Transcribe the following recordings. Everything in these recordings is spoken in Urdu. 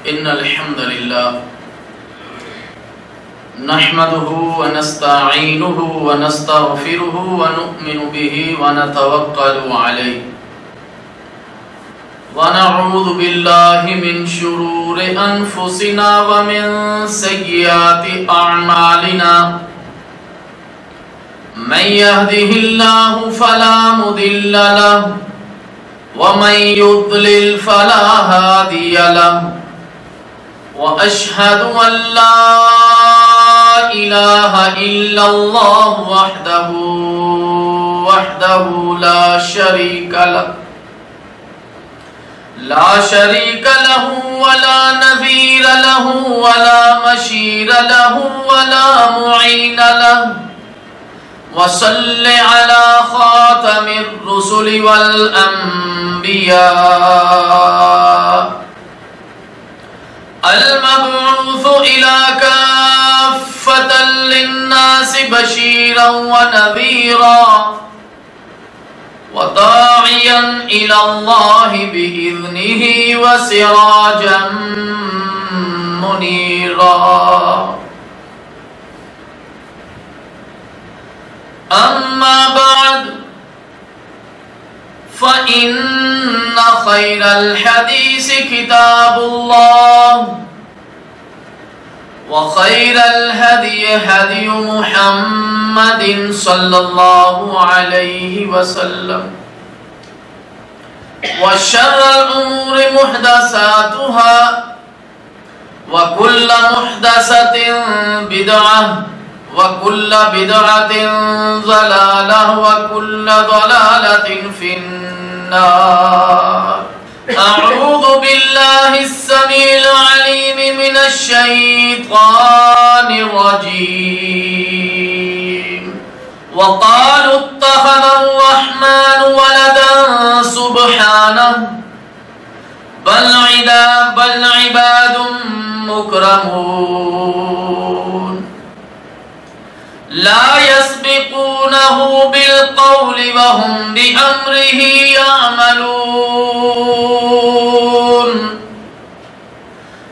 إن الحمد لله نحمده ونستعينه ونستغفره ونؤمن به ونتوكل عليه ونعوذ بالله من شرور أنفسنا ومن سيئات أعمالنا من يهده الله فلا مضل له ومن يضلل فلا هادي له وأشهد أن لا إله إلا الله وحده لا شريك له ولا نذير له ولا مشير له ولا معين له وصل على خاتم الرسل والأنبياء المبعوث إلى كافة للناس بشيرا ونذيرا وداعيا إلى الله بإذنه وسراجا منيرا أما بعد فإن خير الحديث كتاب الله وخير الهدي هدي محمد صلى الله عليه وسلم وشر الأمور محدثاتها وكل محدثة بدعة وكل بدعة ضلالة وكل ضلالة في النار أعوذ بالله السميع العليم من الشيطان الرجيم وقالوا اتخذ الرحمن ولدا سبحانه بل عباد مكرمون لا يسبقونه بالقول وهم بأمره يعملون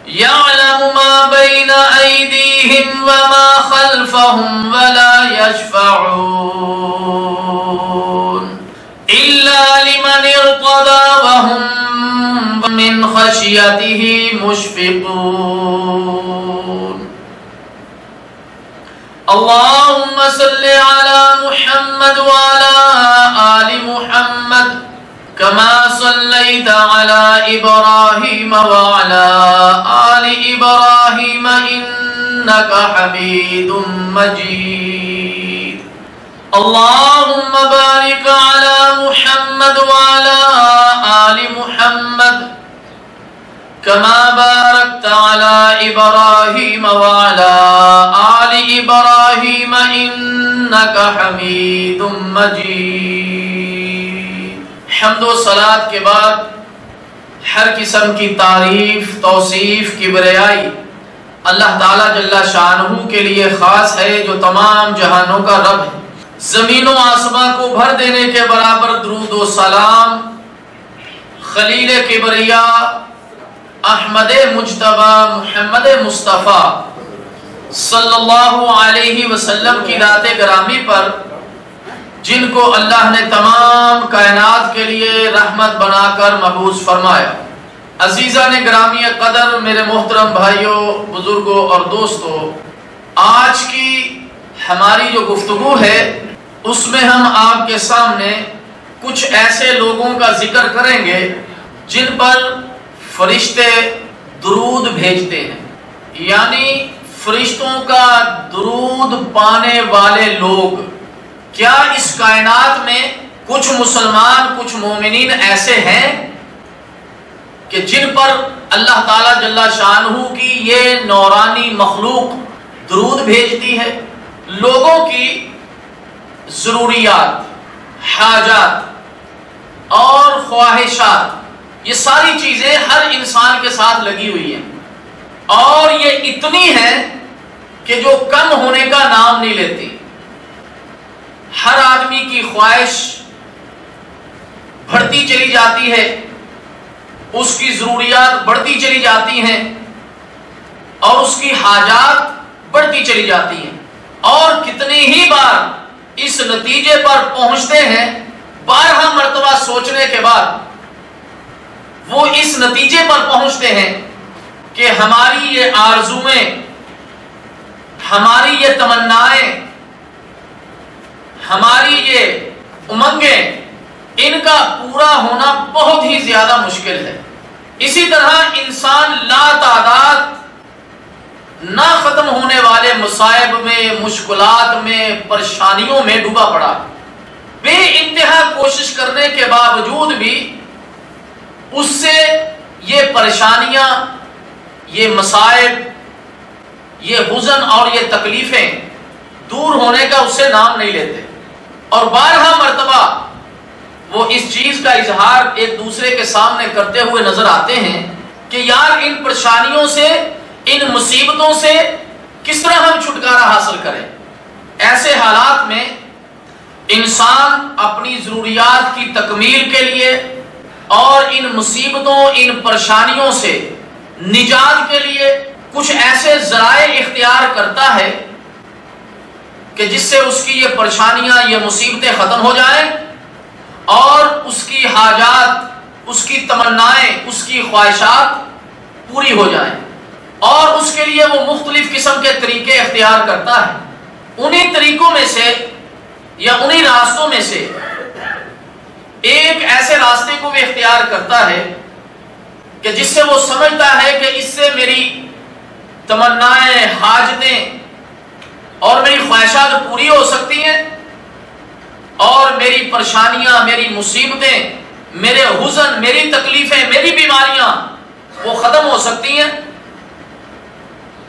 يعلم ما بين أيديهم وما خلفهم ولا يشفعون إلا لمن ارتضى وهم من خشيته مشفقون اللهم صل على محمد وعلى آل محمد كما صليت على إبراهيم وعلى آل إبراهيم إنك حميد مجيد اللهم بارك على محمد وعلى آل محمد كما باركت على إبراهيم وعلى آل إبراهيم إنك حميد مجيد حمد و صلاة کے بعد ہر قسم کی تعریف توصیف کبریائی اللہ تعالیٰ جل شانہ کے لیے خاص ہے جو تمام جہانوں کا رب ہے زمین و آسمان کو بھر دینے کے برابر درود و سلام خلیل کبریا احمد مجتبی محمد مصطفیٰ صلی اللہ علیہ وسلم کی ذات گرامی پر جن کو اللہ نے تمام کائنات کے لیے رحمت بنا کر مبعوث فرمایا۔ عزیزان گرامی قدر، میرے محترم بھائیوں، بزرگوں اور دوستوں، آج کی ہماری جو گفتگو ہے اس میں ہم آپ کے سامنے کچھ ایسے لوگوں کا ذکر کریں گے جن پر فرشتے درود بھیجتے ہیں، یعنی فرشتوں کا درود پانے والے لوگ۔ کیا اس کائنات میں کچھ مسلمان کچھ مومنین ایسے ہیں کہ جن پر اللہ تعالیٰ جل شانہ کی یہ نورانی مخلوق درود بھیجتی ہے؟ لوگوں کی ضروریات، حاجات اور خواہشات، یہ ساری چیزیں ہر انسان کے ساتھ لگی ہوئی ہیں، اور یہ اتنی ہیں کہ جو کم ہونے کا نام نہیں لیتی۔ ہر آدمی کی خواہش بڑھتی چلی جاتی ہے، اس کی ضروریات بڑھتی چلی جاتی ہیں، اور اس کی حاجات بڑھتی چلی جاتی ہیں، اور کتنی ہی بار اس نتیجے پر پہنچتے ہیں، 12 مرتبہ سوچنے کے بعد وہ اس نتیجے پر پہنچتے ہیں کہ ہماری یہ آرزویں، ہماری یہ تمنائیں، ہماری یہ امنگیں، ان کا پورا ہونا بہت ہی زیادہ مشکل ہے۔ اسی طرح انسان لا تعداد نہ ختم ہونے والے مصائب میں، مشکلات میں، پریشانیوں میں ڈوبا پڑا، بے انتہا کوشش کرنے کے باوجود بھی اس سے یہ پریشانیاں، یہ مصائب، یہ حزن اور یہ تکلیفیں دور ہونے کا اس سے نام نہیں لیتے، اور 12 مرتبہ وہ اس چیز کا اظہار ایک دوسرے کے سامنے کرتے ہوئے نظر آتے ہیں کہ یار ان پریشانیوں سے، ان مصیبتوں سے کس طرح ہم چھٹکارا حاصل کریں۔ ایسے حالات میں انسان اپنی ضروریات کی تکمیل کے لیے اور ان مصیبتوں، ان پریشانیوں سے نجات کے لیے کچھ ایسے ذرائع اختیار کرتا ہے کہ جس سے اس کی یہ پریشانیاں، یہ مصیبتیں ختم ہو جائیں اور اس کی حاجات، اس کی تمنائیں، اس کی خواہشات پوری ہو جائیں، اور اس کے لیے وہ مختلف قسم کے طریقے اختیار کرتا ہے۔ انہی طریقوں میں سے یا انہی راستوں میں سے ایک ایسے راستے کو بھی اختیار کرتا ہے کہ جس سے وہ سمجھتا ہے کہ اس سے میری تمنائیں، حاجتیں اور میری خواہشات پوری ہو سکتی ہیں، اور میری پریشانیاں، میری مصیبتیں، میرے حزن، میری تکلیفیں، میری بیماریاں وہ ختم ہو سکتی ہیں۔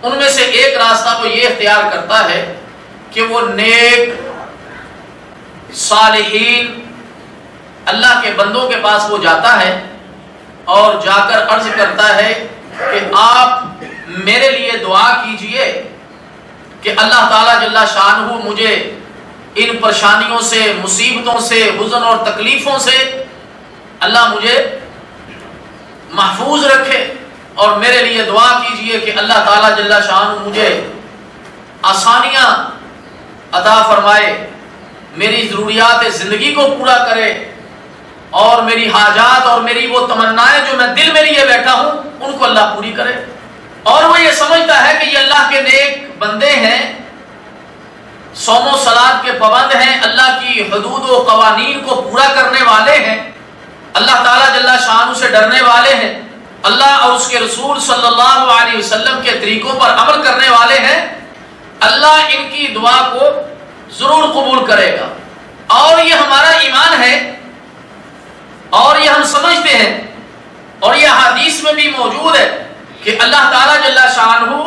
ان میں سے ایک راستہ وہ یہ اختیار کرتا ہے کہ وہ نیک، صالحین، اللہ کے بندوں کے پاس وہ جاتا ہے اور جا کر عرض کرتا ہے کہ آپ میرے لیے دعا کیجئے کہ اللہ تعالیٰ جل شانہ مجھے ان پریشانیوں سے، مصیبتوں سے، حزن اور تکلیفوں سے اللہ مجھے محفوظ رکھے، اور میرے لیے دعا کیجئے کہ اللہ تعالیٰ جل شانہ مجھے آسانیاں عطا فرمائے، میری ضروریات زندگی کو پورا کرے، اور میری حاجات اور میری وہ تمنائیں جو میں دل میں لیے بیٹھا ہوں ان کو اللہ پوری کرے۔ اور وہ یہ سمجھتا ہے کہ یہ اللہ کے نیک بندے ہیں، صوم و صلاۃ کے پابند ہیں، اللہ کی حدود و قوانین کو پورا کرنے والے ہیں، اللہ تعالیٰ جل شانہ سے ڈرنے والے ہیں، اللہ اور اس کے رسول صلی اللہ علیہ وسلم کے طریقوں پر عمل کرنے والے ہیں، اللہ ان کی دعا کو ضرور قبول کرے گا۔ اور یہ ہمارا ایمان ہے، اور یہ ہم سمجھتے ہیں، اور یہ حدیث میں بھی موجود ہے کہ اللہ تعالیٰ جل شانہ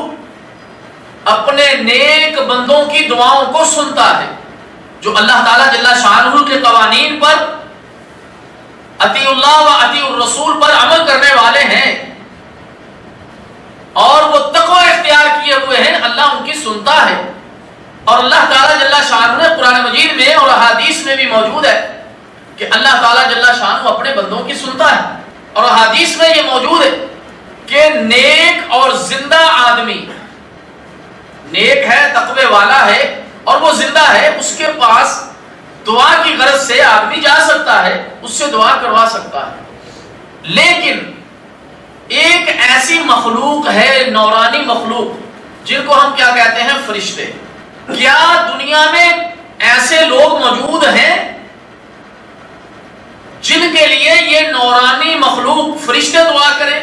اپنے نیک بندوں کی دعاؤں کو سنتا ہے، جو اللہ تعالیٰ جل شانہ کے قوانین پر، اطیع اللہ و اطیع الرسول پر عمل کرنے والے ہیں، اور وہ تقوی اختیار کیے ہوئے ہیں، اللہ ان کی سنتا ہے۔ اور اللہ تعالیٰ جل شانہ نے قرآن مجید میں اور احادیث میں بھی موجود ہے کہ اللہ تعالیٰ جل شانہ اپنے بندوں کی سنتا ہے، اور احادیث میں یہ موجود ہے کہ نیک اور زندہ آدمی، نیک ہے، تقوی والا ہے اور وہ زندہ ہے، اس کے پاس دعا کی غرض سے آدمی جا سکتا ہے، اس سے دعا کروا سکتا ہے۔ لیکن ایک ایسی مخلوق ہے، نورانی مخلوق، جن کو ہم کیا کہتے ہیں؟ فرشتے۔ کیا دنیا میں ایسے لوگ موجود ہیں جن کے لیے یہ نورانی مخلوق فرشتے دعا کریں؟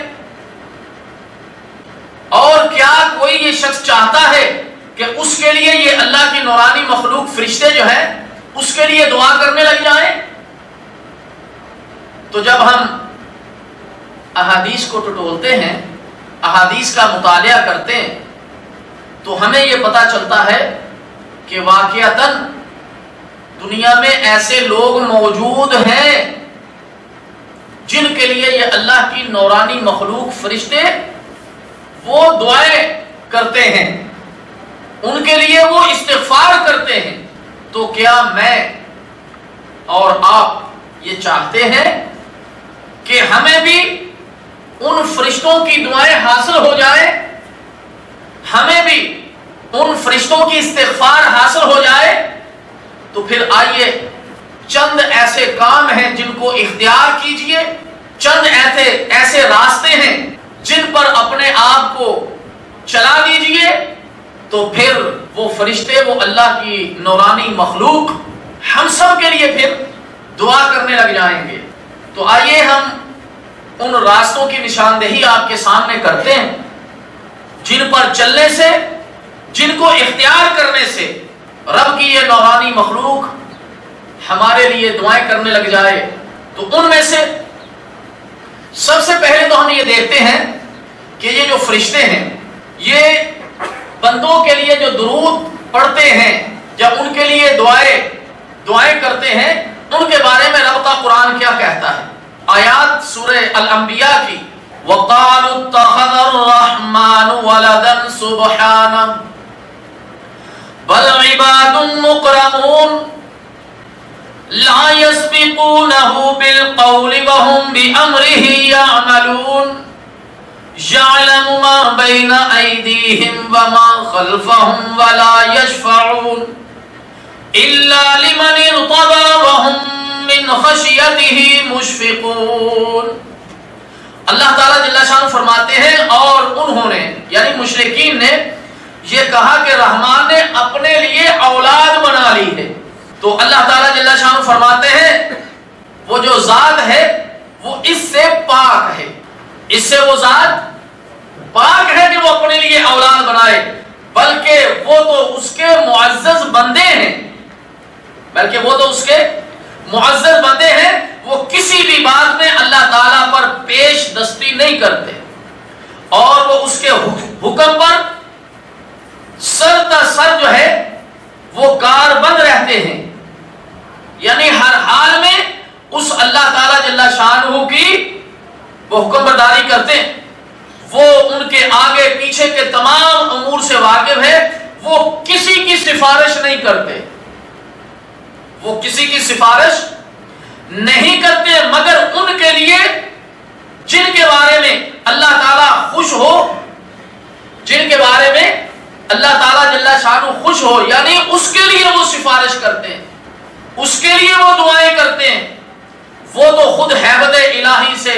اور کیا کوئی یہ شخص چاہتا ہے کہ اس کے لیے یہ اللہ کی نورانی مخلوق فرشتے جو ہے اس کے لیے دعا کرنے لگ جائیں؟ تو جب ہم احادیث کو ٹٹولتے ہیں، احادیث کا مطالعہ کرتے ہیں، تو ہمیں یہ پتہ چلتا ہے کہ واقعتاً دنیا میں ایسے لوگ موجود ہیں جن کے لیے یہ اللہ کی نورانی مخلوق فرشتے وہ دعائیں کرتے ہیں، ان کے لیے وہ استغفار کرتے ہیں۔ تو کیا میں اور آپ یہ چاہتے ہیں کہ ہمیں بھی ان فرشتوں کی دعائیں حاصل ہو جائیں؟ ہمیں بھی ان فرشتوں کی استغفار حاصل ہو جائے تو پھر آئیے چند ایسے کام ہیں جن کو اختیار کیجئے، چند ایسے راستے ہیں جن پر اپنے آپ کو چلا دیجئے، تو پھر وہ فرشتے، وہ اللہ کی نورانی مخلوق ہم سب کے لیے پھر دعا کرنے لگ جائیں گے۔ تو آئیے ہم ان راستوں کی نشاندہی آپ کے سامنے کرتے ہیں جن پر چلنے سے، جن کو اختیار کرنے سے رب کی یہ نورانی مخلوق ہمارے لیے دعائیں کرنے لگ جائے۔ تو ان میں سے سب سے پہلے تو ہم یہ دیکھتے ہیں کہ یہ جو فرشتے ہیں یہ بندوں کے لیے جو درود پڑھتے ہیں، جب ان کے لیے دعائیں کرتے ہیں، ان کے بارے میں رب کا قرآن کیا کہتا ہے؟ آیات سورہ الانبیاء کی، وَقَالُوا اتَّخَذَ الرَّحْمَنُ وَلَدًا سُبْحَانَهُ بَلْ عِبَادٌ مُكْرَمُونَ لَا يَسْبِقُونَهُ بِالْقَوْلِ وَهُمْ بِأَمْرِهِ يَعْمَلُونَ يَعْلَمُ مَا بَيْنَ أَيْدِيهِمْ وَمَا خَلْفَهُمْ وَلَا يَشْفَعُونَ إِلَّا لِمَنِ ارْتَضَىٰ وَهُمْ مِنْ خَشْيَتِهِ مُشْفِقُونَ۔ اللہ تعالیٰ جل شانہ فرماتے ہیں اور انہوں نے یعنی مشرکین نے یہ کہا کہ رحمان نے اپنے لیے اولاد بنا لی ہے، تو اللہ تعالیٰ جل شانہ فرماتے ہیں وہ جو ذات ہے وہ اس سے پاک ہے، اس سے وہ ذات پاک ہے کہ وہ اپنے لیے اولاد بنائے، بلکہ وہ تو اس کے معزز بندے ہیں، وہ کسی بھی بات میں اللہ تعالیٰ پر پیش دستی نہیں کرتے اور وہ اس کے حکم پر سر تا سر جو ہے وہ کاربند رہتے ہیں، یعنی ہر حال میں اس اللہ تعالیٰ جل شانہ کی وہ حکم برداری کرتے ہیں، وہ ان کے آگے پیچھے کے تمام امور سے واقف ہے، وہ کسی کی سفارش نہیں کرتے، مگر ان کے لیے جن کے بارے میں اللہ تعالیٰ خوش ہو، جن کے بارے میں اللہ تعالیٰ جل شانہ خوش ہو، یعنی اس کے لیے وہ سفارش کرتے ہیں، اس کے لیے وہ دعائیں کرتے ہیں، وہ تو خود ہیبت الہی سے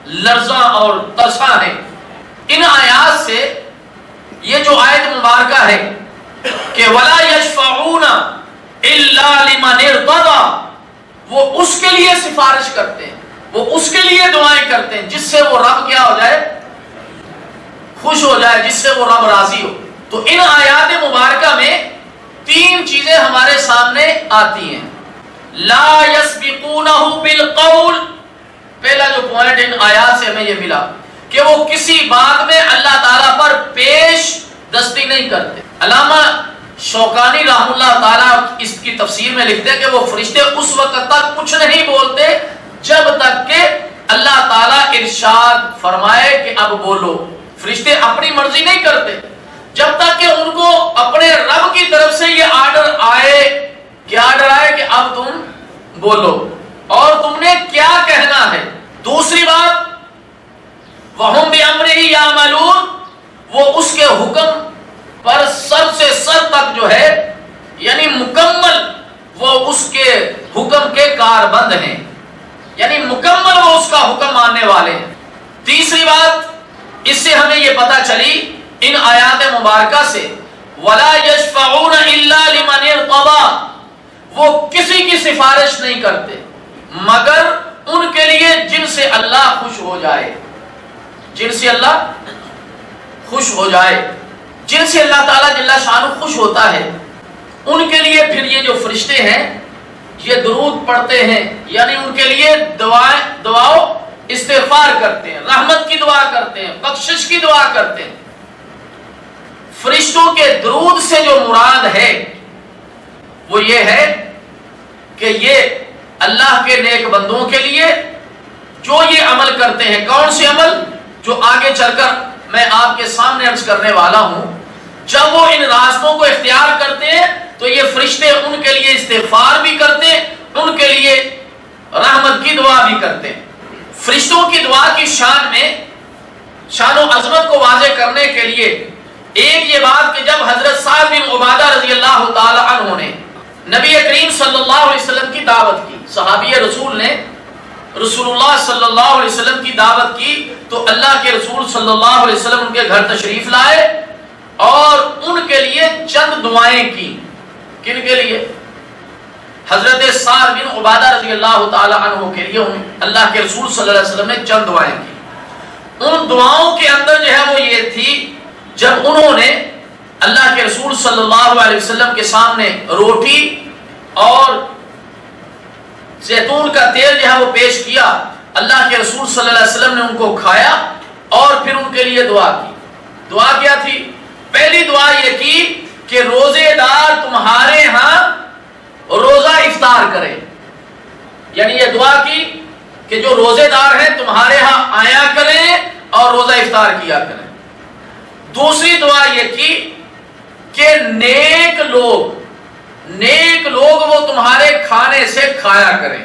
لرزاں اور ترساں ہے۔ ان آیات سے یہ جو آیت مبارکہ ہے کہ وَلَا يَشْفَعُونَ إِلَّا لِمَنِ ارْتَضَىٰ، وہ اس کے لیے سفارش کرتے ہیں، وہ اس کے لیے دعائیں کرتے ہیں جس سے وہ رب کیا ہو جائے، خوش ہو جائے، جس سے وہ رب راضی ہو۔ تو ان آیات مبارکہ میں تین چیزیں ہمارے سامنے آتی ہیں۔ لا يسبقونہ بالقول، پہلا جو پوائنٹ ان آیات سے ہمیں یہ ملا کہ وہ کسی بات میں اللہ تعالیٰ پر پیش دستی نہیں کرتے۔ علامہ شوکانی رحم اللہ تعالیٰ اس کی تفسیر میں لکھتے ہیں کہ وہ فرشتے اس وقت تک کچھ نہیں بولتے جب تک کہ اللہ تعالیٰ ارشاد فرمائے کہ اب بولو۔ فرشتے اپنی مرضی نہیں کرتے جب تک کہ ان کو اپنے رب کی طرف سے یہ آرڈر آئے، کیا آرڈر آئے کہ اب تم بولو اور تم نے کیا کہنا ہے۔ دوسری بات، وَهُمْ بِأَمْرِهِ يَعْمَلُونَ، وہ اس کے حکم پر سر سے سر تک جو ہے یعنی مکمل وہ اس کے حکم کے کاربند ہیں، یعنی مکمل وہ اس کا حکم ماننے والے ہیں۔ تیسری بات اس سے ہمیں یہ پتہ چلی ان آیات مبارکہ سے، وَلَا يَشْفَعُونَ إِلَّا لِمَنِ ارْتَضَىٰ، وہ کسی کی سفارش نہیں کرتے مگر ان کے لیے جن سے اللہ خوش ہو جائے، جن سے اللہ خوش ہو جائے، جن سے اللہ تعالیٰ جل شانہ خوش ہوتا ہے، ان کے لیے پھر یہ جو فرشتے ہیں یہ درود پڑھتے ہیں، یعنی ان کے لیے دعاؤں استغفار کرتے ہیں، رحمت کی دعا کرتے ہیں، بخشش کی دعا کرتے ہیں۔ فرشتوں کے درود سے جو مراد ہے وہ یہ ہے کہ یہ اللہ کے نیک بندوں کے لیے جو یہ عمل کرتے ہیں، کون سے عمل جو آگے چل کر میں آپ کے سامنے عرض کرنے والا ہوں، جب وہ ان راستوں کو اختیار کرتے ہیں تو یہ فرشتے ان کے لیے استغفار بھی کرتے ہیں، ان کے لیے رحمت کی دعا بھی کرتے ہیں۔ فرشتوں کی دعا کی شان میں شان و عظمت کو واضح کرنے کے لیے ایک یہ بات کہ جب حضرت سعد بن عبادہ رضی اللہ تعالی عنہ نے نبی کریم صلی اللہ علیہ وسلم کی دعوت کی، صحابی رسول نے رسول اللہ صلی اللہ علیہ وسلم کی دعوت کی، تو اللہ کے رسول صلی اللہ علیہ وسلم ان کے گھر تشریف لائے اور ان کے لیے چند دعائیں کی۔ کن کے لیے؟ حضرت سعد بن عبادہ رضی اللہ تعالی عنہ کے لیے اللہ کے رسول صلی اللہ علیہ وسلم نے چند دعائیں کی۔ ان دعاؤں کے اندر جو ہے وہ یہ تھی، جب انہوں نے اللہ کے رسول صلی اللہ علیہ وسلم کے سامنے روٹی اور زیتون کا تیل جو ہے وہ پیش کیا، اللہ کے رسول صلی اللہ علیہ وسلم نے ان کو کھایا اور پھر ان کے لیے دعا کی۔ دعا کیا تھی؟ پہلی دعا یہ کی کہ روزے دار تمہارے ہاں روزہ افطار کرے، یعنی یہ دعا کی کہ جو روزے دار ہیں تمہارے ہاں آیا کریں اور روزہ افطار کیا کریں۔ دوسری دعا یہ کی کہ نیک لوگ وہ تمہارے کھانے سے کھایا کریں،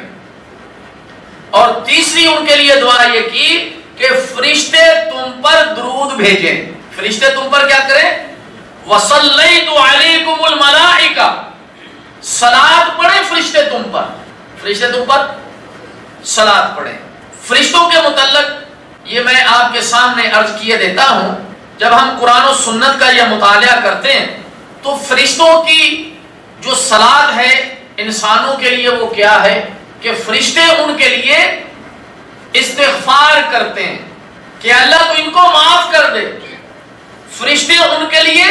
اور تیسری ان کے لیے دعا یہ کی کہ فرشتے تم پر درود بھیجیں۔ فرشتے تم پر کیا کریں؟ وَصَلَّيْتُ عَلَيْكُمُ الْمَلَائِكَةُ، صلاۃ پڑھیں فرشتے تم پر، فرشتے تم پر صلاۃ پڑھیں۔ فرشتوں کے متعلق یہ میں آپ کے سامنے عرض کیے دیتا ہوں، جب ہم قرآن و سنت کا یہ مطالعہ کرتے ہیں تو فرشتوں کی جو صلاۃ ہے انسانوں کے لیے وہ کیا ہے کہ فرشتے ان کے لیے استغفار کرتے ہیں کہ اللہ تو ان کو معاف کر دے۔ فرشتے ان کے لیے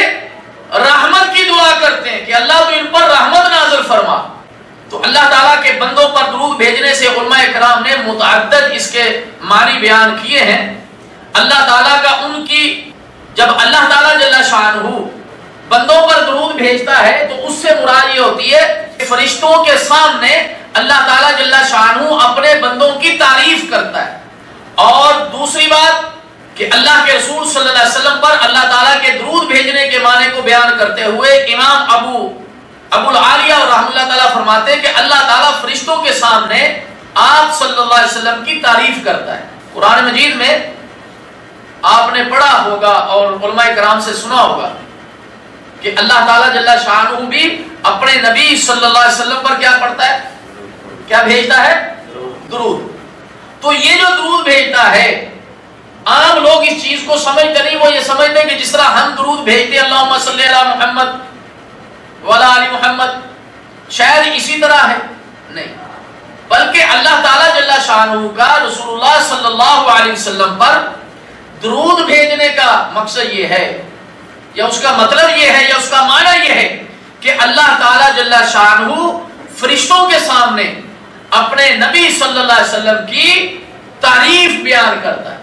رحمت کی دعا کرتے ہیں کہ اللہ تو ان پر رحمت نازل فرما۔ تو اللہ تعالیٰ کے بندوں پر درود بھیجنے سے علماء کرام نے متعدد اس کے معنی بیان کیے ہیں۔ اللہ تعالیٰ کا ان کی، جب اللہ تعالیٰ جل شانہ بندوں پر درود بھیجتا ہے تو اس سے مراد یہ ہوتی ہے کہ فرشتوں کے سامنے اللہ تعالیٰ جل شانہ اپنے بندوں کی تعریف کرتا ہے۔ اور دوسری بات کہ اللہ کے رسول صلی اللہ علیہ وسلم پر اللہ تعالیٰ کے درود بھیجنے کے معنی کو بیان کرتے ہوئے امام ابو العالیہ اور رحمۃ اللہ تعالیٰ فرماتے ہیں کہ اللہ تعالیٰ فرشتوں کے سامنے آپ صلی اللہ علیہ وسلم کی تعریف کرتا ہے۔ قرآن مجید میں آپ نے پڑھا ہوگا اور علماء کرام سے سنا ہوگا کہ اللہ تعالیٰ جل شانہ بھی اپنے نبی صلی اللہ علیہ وسلم پر کیا پڑھتا ہے، کیا بھیجتا ہے؟ درود۔ تو یہ جو درود بھیجتا ہے، عام لوگ اس چیز کو سمجھتے نہیں، وہ یہ سمجھتے ہیں کہ جس طرح ہم درود بھیجتے ہیں اللہم صلی علی محمد وعلی آل محمد، شاید اسی طرح ہے، نہیں، بلکہ اللہ تعالیٰ جل شانہ کا رسول اللہ صلی اللہ علیہ وسلم پر درود بھیجنے کا مقصد یہ ہے، یا اس کا مطلب یہ ہے، یا اس کا معنی یہ ہے کہ اللہ تعالیٰ جل شانہ فرشتوں کے سامنے اپنے نبی صلی اللہ علیہ وسلم کی تعریف بیان کرتا ہے،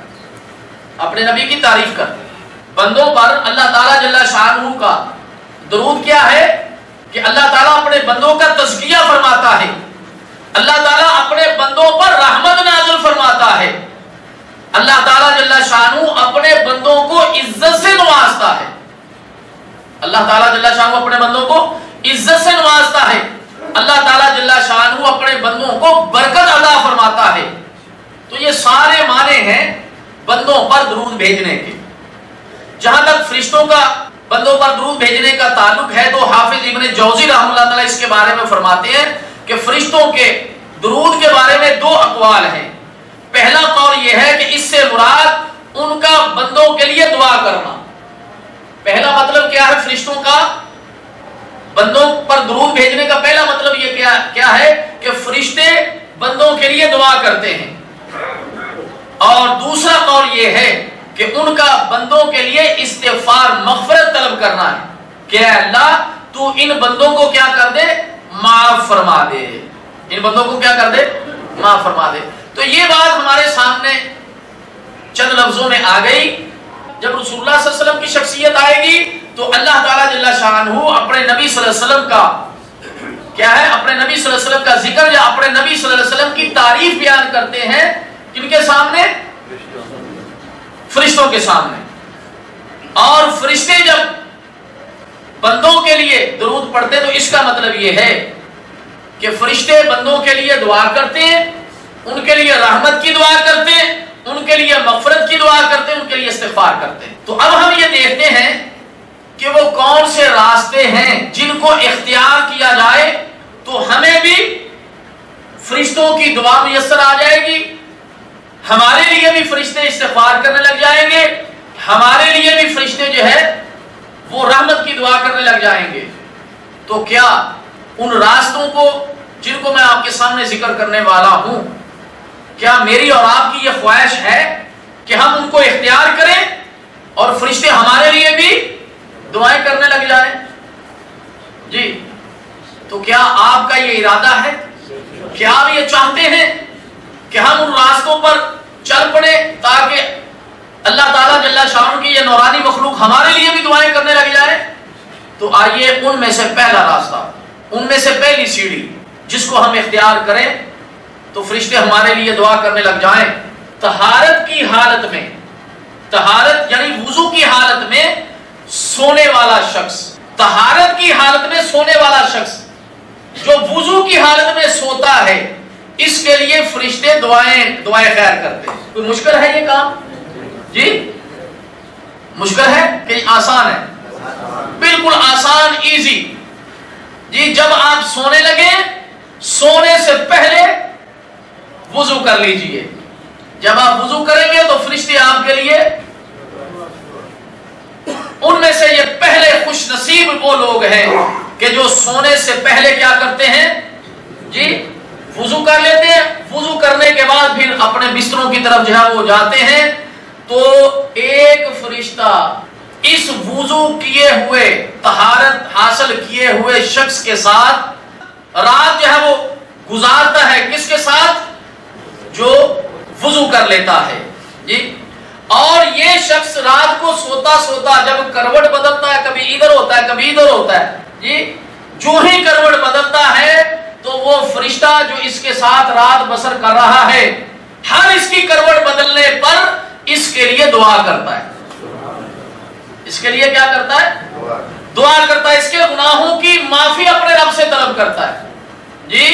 اپنے نبی کی تعریف کرتا ہے۔ بندوں پر اللہ تعالیٰ جل شانہ کا درود کیا ہے کہ اللہ تعالیٰ اپنے بندوں کا تزکیہ فرماتا ہے، اللہ تعالیٰ اپنے بندوں پر رحمت نازل فرماتا ہے، اللہ تعالیٰ جل شانہ اپنے بندوں کو عزت سے نوازتا ہے، اللہ تعالیٰ جل شانہ اپنے بندوں کو عزت سے نوازتا ہے، اللہ تعالیٰ جل شانہ اپنے بندوں کو برکت عطا فرماتا ہے۔ تو یہ سارے معنی ہیں بندوں پر درود بھیجنے کے۔ جہاں تک فرشتوں کا بندوں پر درود بھیجنے کا تعلق ہے تو حافظ ابن جوزی رحمہ اللہ تعالیٰ اس کے بارے میں فرماتے ہیں کہ فرشتوں کے درود کے بارے میں دو اقوال ہیں۔ پہلا قول یہ ہے کہ اس سے مراد ان کا بندوں کے لیے دعا کرنا۔ پہلا مطلب کیا ہے فرشتوں کا بندوں پر درود بھیجنے کا؟ پہلا مطلب یہ کیا ہے کہ فرشتے بندوں کے لیے دعا کرتے ہیں، اور دوسرا قول یہ ہے کہ ان کا بندوں کے لیے استغفار مغفرت طلب کرنا ہے کہ اے اللہ تو ان بندوں کو کیا کر دے، معاف فرما دے، ان بندوں کو کیا کر دے، معاف فرما دے۔ تو یہ بات ہمارے سامنے چند لفظوں میں آ گئی۔ جب رسول اللہ صلی اللہ علیہ وسلم کی شخصیت آئے گی تو اللہ تعالیٰ جل شانہ اپنے نبی صلی اللہ علیہ وسلم کا کیا ہے، اپنے نبی صلی اللہ علیہ وسلم کا ذکر یا اپنے نبی صلی اللہ علیہ وسلم کی تعریف بیان کرتے ہیں کن کے سامنے؟ فرشتوں کے سامنے۔ اور فرشتے جب بندوں کے لیے درود پڑھتے تو اس کا مطلب یہ ہے کہ فرشتے بندوں کے لیے دعا کرتے ہیں، ان کے لیے رحمت کی دعا کرتے ہیں، ان کے لیے مغفرت کی دعا کرتے ہیں، ان کے لیے استغفار کرتے ہیں۔ تو اب ہم یہ دیکھتے ہیں کہ وہ کون سے راستے ہیں جن کو اختیار کیا جائے تو ہمیں بھی فرشتوں کی دعا میسر آ جائے گی، ہمارے لیے بھی فرشتے استغفار کرنے لگ جائیں گے، ہمارے لیے بھی فرشتے جو ہے وہ رحمت کی دعا کرنے لگ جائیں گے۔ تو کیا ان راستوں کو جن کو میں آپ کے سامنے ذکر کرنے والا ہوں، کیا میری اور آپ کی یہ خواہش ہے کہ ہم ان کو اختیار کریں اور فرشتے ہمارے لیے بھی دعائیں کرنے لگ جائیں؟ جی، تو کیا آپ کا یہ ارادہ ہے؟ کیا آپ یہ چاہتے ہیں کہ ہم ان راستوں پر چل پڑے تاکہ اللہ تعالیٰ جل شانہ کی یہ نورانی مخلوق ہمارے لیے بھی دعائیں کرنے لگ جائے؟ تو آئیے ان میں سے پہلا راستہ، ان میں سے پہلی سیڑھی جس کو ہم اختیار کریں تو فرشتے ہمارے لیے دعا کرنے لگ جائیں، طہارت کی حالت میں، طہارت یعنی وضو کی حالت میں سونے والا شخص، طہارت کی حالت میں سونے والا شخص جو وضو کی حالت میں سوتا ہے، اس کے لیے فرشتے دعائیں خیر کرتے ہیں۔ کوئی مشکل ہے یہ کام؟ جی مشکل ہے کہ آسان ہے؟ بالکل آسان، ایزی۔ جی جب آپ سونے لگے، سونے سے پہلے وضو کر لیجئے۔ جب آپ وضو کریں گے تو فرشتے آپ کے لیے، ان میں سے یہ پہلے خوش نصیب وہ لوگ ہیں کہ جو سونے سے پہلے کیا کرتے ہیں؟ جی وضو کر لیتے ہیں، وضو کرنے کے بعد پھر اپنے بستروں کی طرف جو ہے وہ جاتے ہیں، تو ایک فرشتہ اس وضو کیے ہوئے، طہارت حاصل کیے ہوئے شخص کے ساتھ رات جو ہے وہ گزارتا ہے۔ کس کے ساتھ؟ جو وضو کر لیتا ہے۔ جی اور یہ شخص رات کو سوتا سوتا جب کروٹ بدلتا ہے، کبھی ادھر ہوتا ہے کبھی ادھر ہوتا ہے، جی جو ہی کروٹ بدلتا ہے تو وہ فرشتہ جو اس کے ساتھ رات بسر کر رہا ہے، ہر اس کی کروٹ بدلنے پر اس کے لیے دعا کرتا ہے۔ اس کے لیے کیا کرتا ہے؟ دعا کرتا ہے، اس کے گناہوں کی معافی اپنے رب سے طلب کرتا ہے۔ جی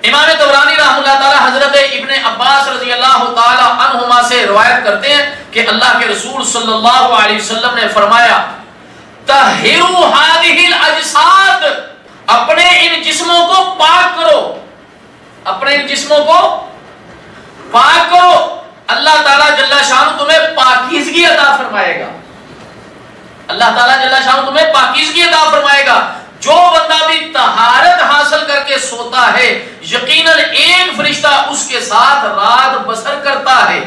امام طبرانی رحمہ اللہ تعالی حضرت ابن عباس رضی اللہ تعالی عنہما سے روایت کرتے ہیں کہ اللہ کے رسول صلی اللہ علیہ وسلم نے فرمایا، طہروا هذه الاجساد، اپنے ان جسموں کو پاک کرو، اپنے ان جسموں کو پاک کرو، اللہ تعالیٰ جل شانہ تمہیں پاکیزگی عطا فرمائے گا، اللہ تعالیٰ جل شانہ تمہیں پاکیزگی عطا فرمائے گا۔ جو بندہ بھی طہارت حاصل کر کے سوتا ہے، یقیناً ایک فرشتہ اس کے ساتھ رات بسر کرتا ہے،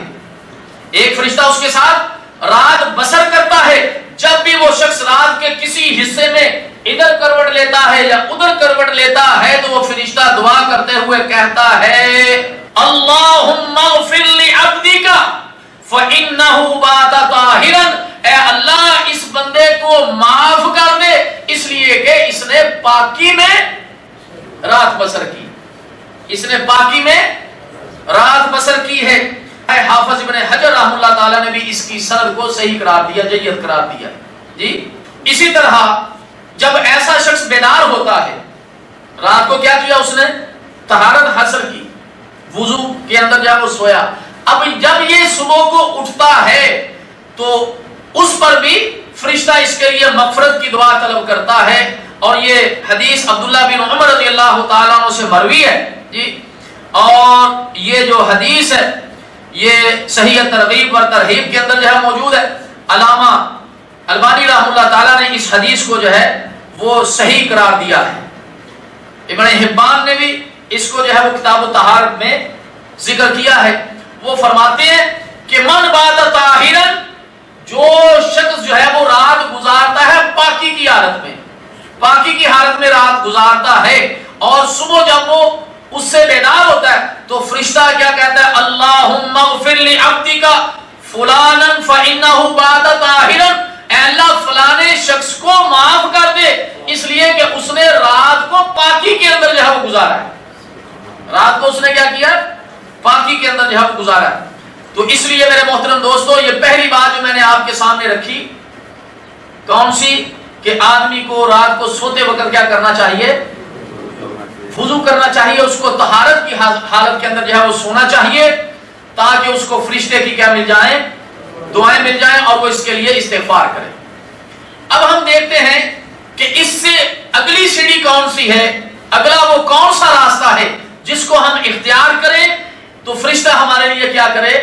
ایک فرشتہ اس کے ساتھ رات بسر کرتا ہے۔ جب بھی وہ شخص رات کے کسی حصے میں ادھر کروٹ لیتا ہے یا ادھر کروٹ لیتا ہے تو وہ فرشتہ دعا کرتے ہوئے کہتا ہے، اللہم اغفر لعبدک فإنہ بات طاہرا، اے اللہ اس بندے کو معاف کر دے اس لیے کہ اس نے پاکی میں رات بسر کی، اس نے پاکی میں رات بسر کی ہے۔ حافظ ابن حجر رحمہ اللہ تعالیٰ نے بھی اس کی سند کو صحیح قرار دیا، جید قرار دیا۔ جی اسی طرح جب ایسا شخص بیدار ہوتا ہے، رات کو کیا کیا اس نے؟ طہارت حاصل کی، وضو کے اندر جا وہ سویا، اب جب یہ صبح کو اٹھتا ہے تو اس پر بھی فرشتہ اس کے لیے مغفرت کی دعا طلب کرتا ہے، اور یہ حدیث عبداللہ بن عمر رضی اللہ تعالیٰ عنہ سے مروی ہے۔ جی اور یہ جو حدیث ہے یہ صحیح ترغیب اور ترہیب کے اندر جو ہے موجود ہے۔ علامہ البانی رحمہ اللہ تعالیٰ نے اس حدیث کو جو ہے وہ صحیح قرار دیا ہے۔ ابن حبان نے بھی اس کو جو ہے وہ کتاب الطہارت میں ذکر کیا ہے۔ وہ فرماتے ہیں کہ من بات طاہرا، جو شخص جو ہے وہ رات گزارتا ہے پاکی کی حالت میں، پاکی کی حالت میں رات گزارتا ہے، اور صبح جب وہ اس سے بیدار ہوتا ہے تو فرشتہ کیا کہتا ہے؟ اللہم اغفر لعبدک فلانا فإنہ بات طاہرا، اے اللہ فلانے شخص کو معاف کر دے اس لیے کہ اس نے رات کو پاکی کے اندر جو ہے وہ گزارا ہے، رات کو اس نے کیا کیا؟ پاکی کے اندر جو ہے وہ گزارا ہے۔ تو اس لیے میرے محترم دوستو، یہ پہلی بات جو میں نے آپ کے سامنے رکھی کون سی؟ کہ آدمی کو رات کو سوتے وقت کیا کرنا چاہیے؟ وضو کرنا چاہیے، اس کو طہارت کی حالت کے اندر جو ہے وہ سونا چاہیے تاکہ اس کو فرشتے کی کیا مل جائیں؟ دعائیں مل جائیں اور وہ اس کے لیے استغفار کرے۔ اب ہم دیکھتے ہیں کہ اس سے اگلی سیڑھی کون سی ہے، اگلا وہ کون سا راستہ ہے جس کو ہم اختیار کریں تو فرشتہ ہمارے لیے کیا کرے،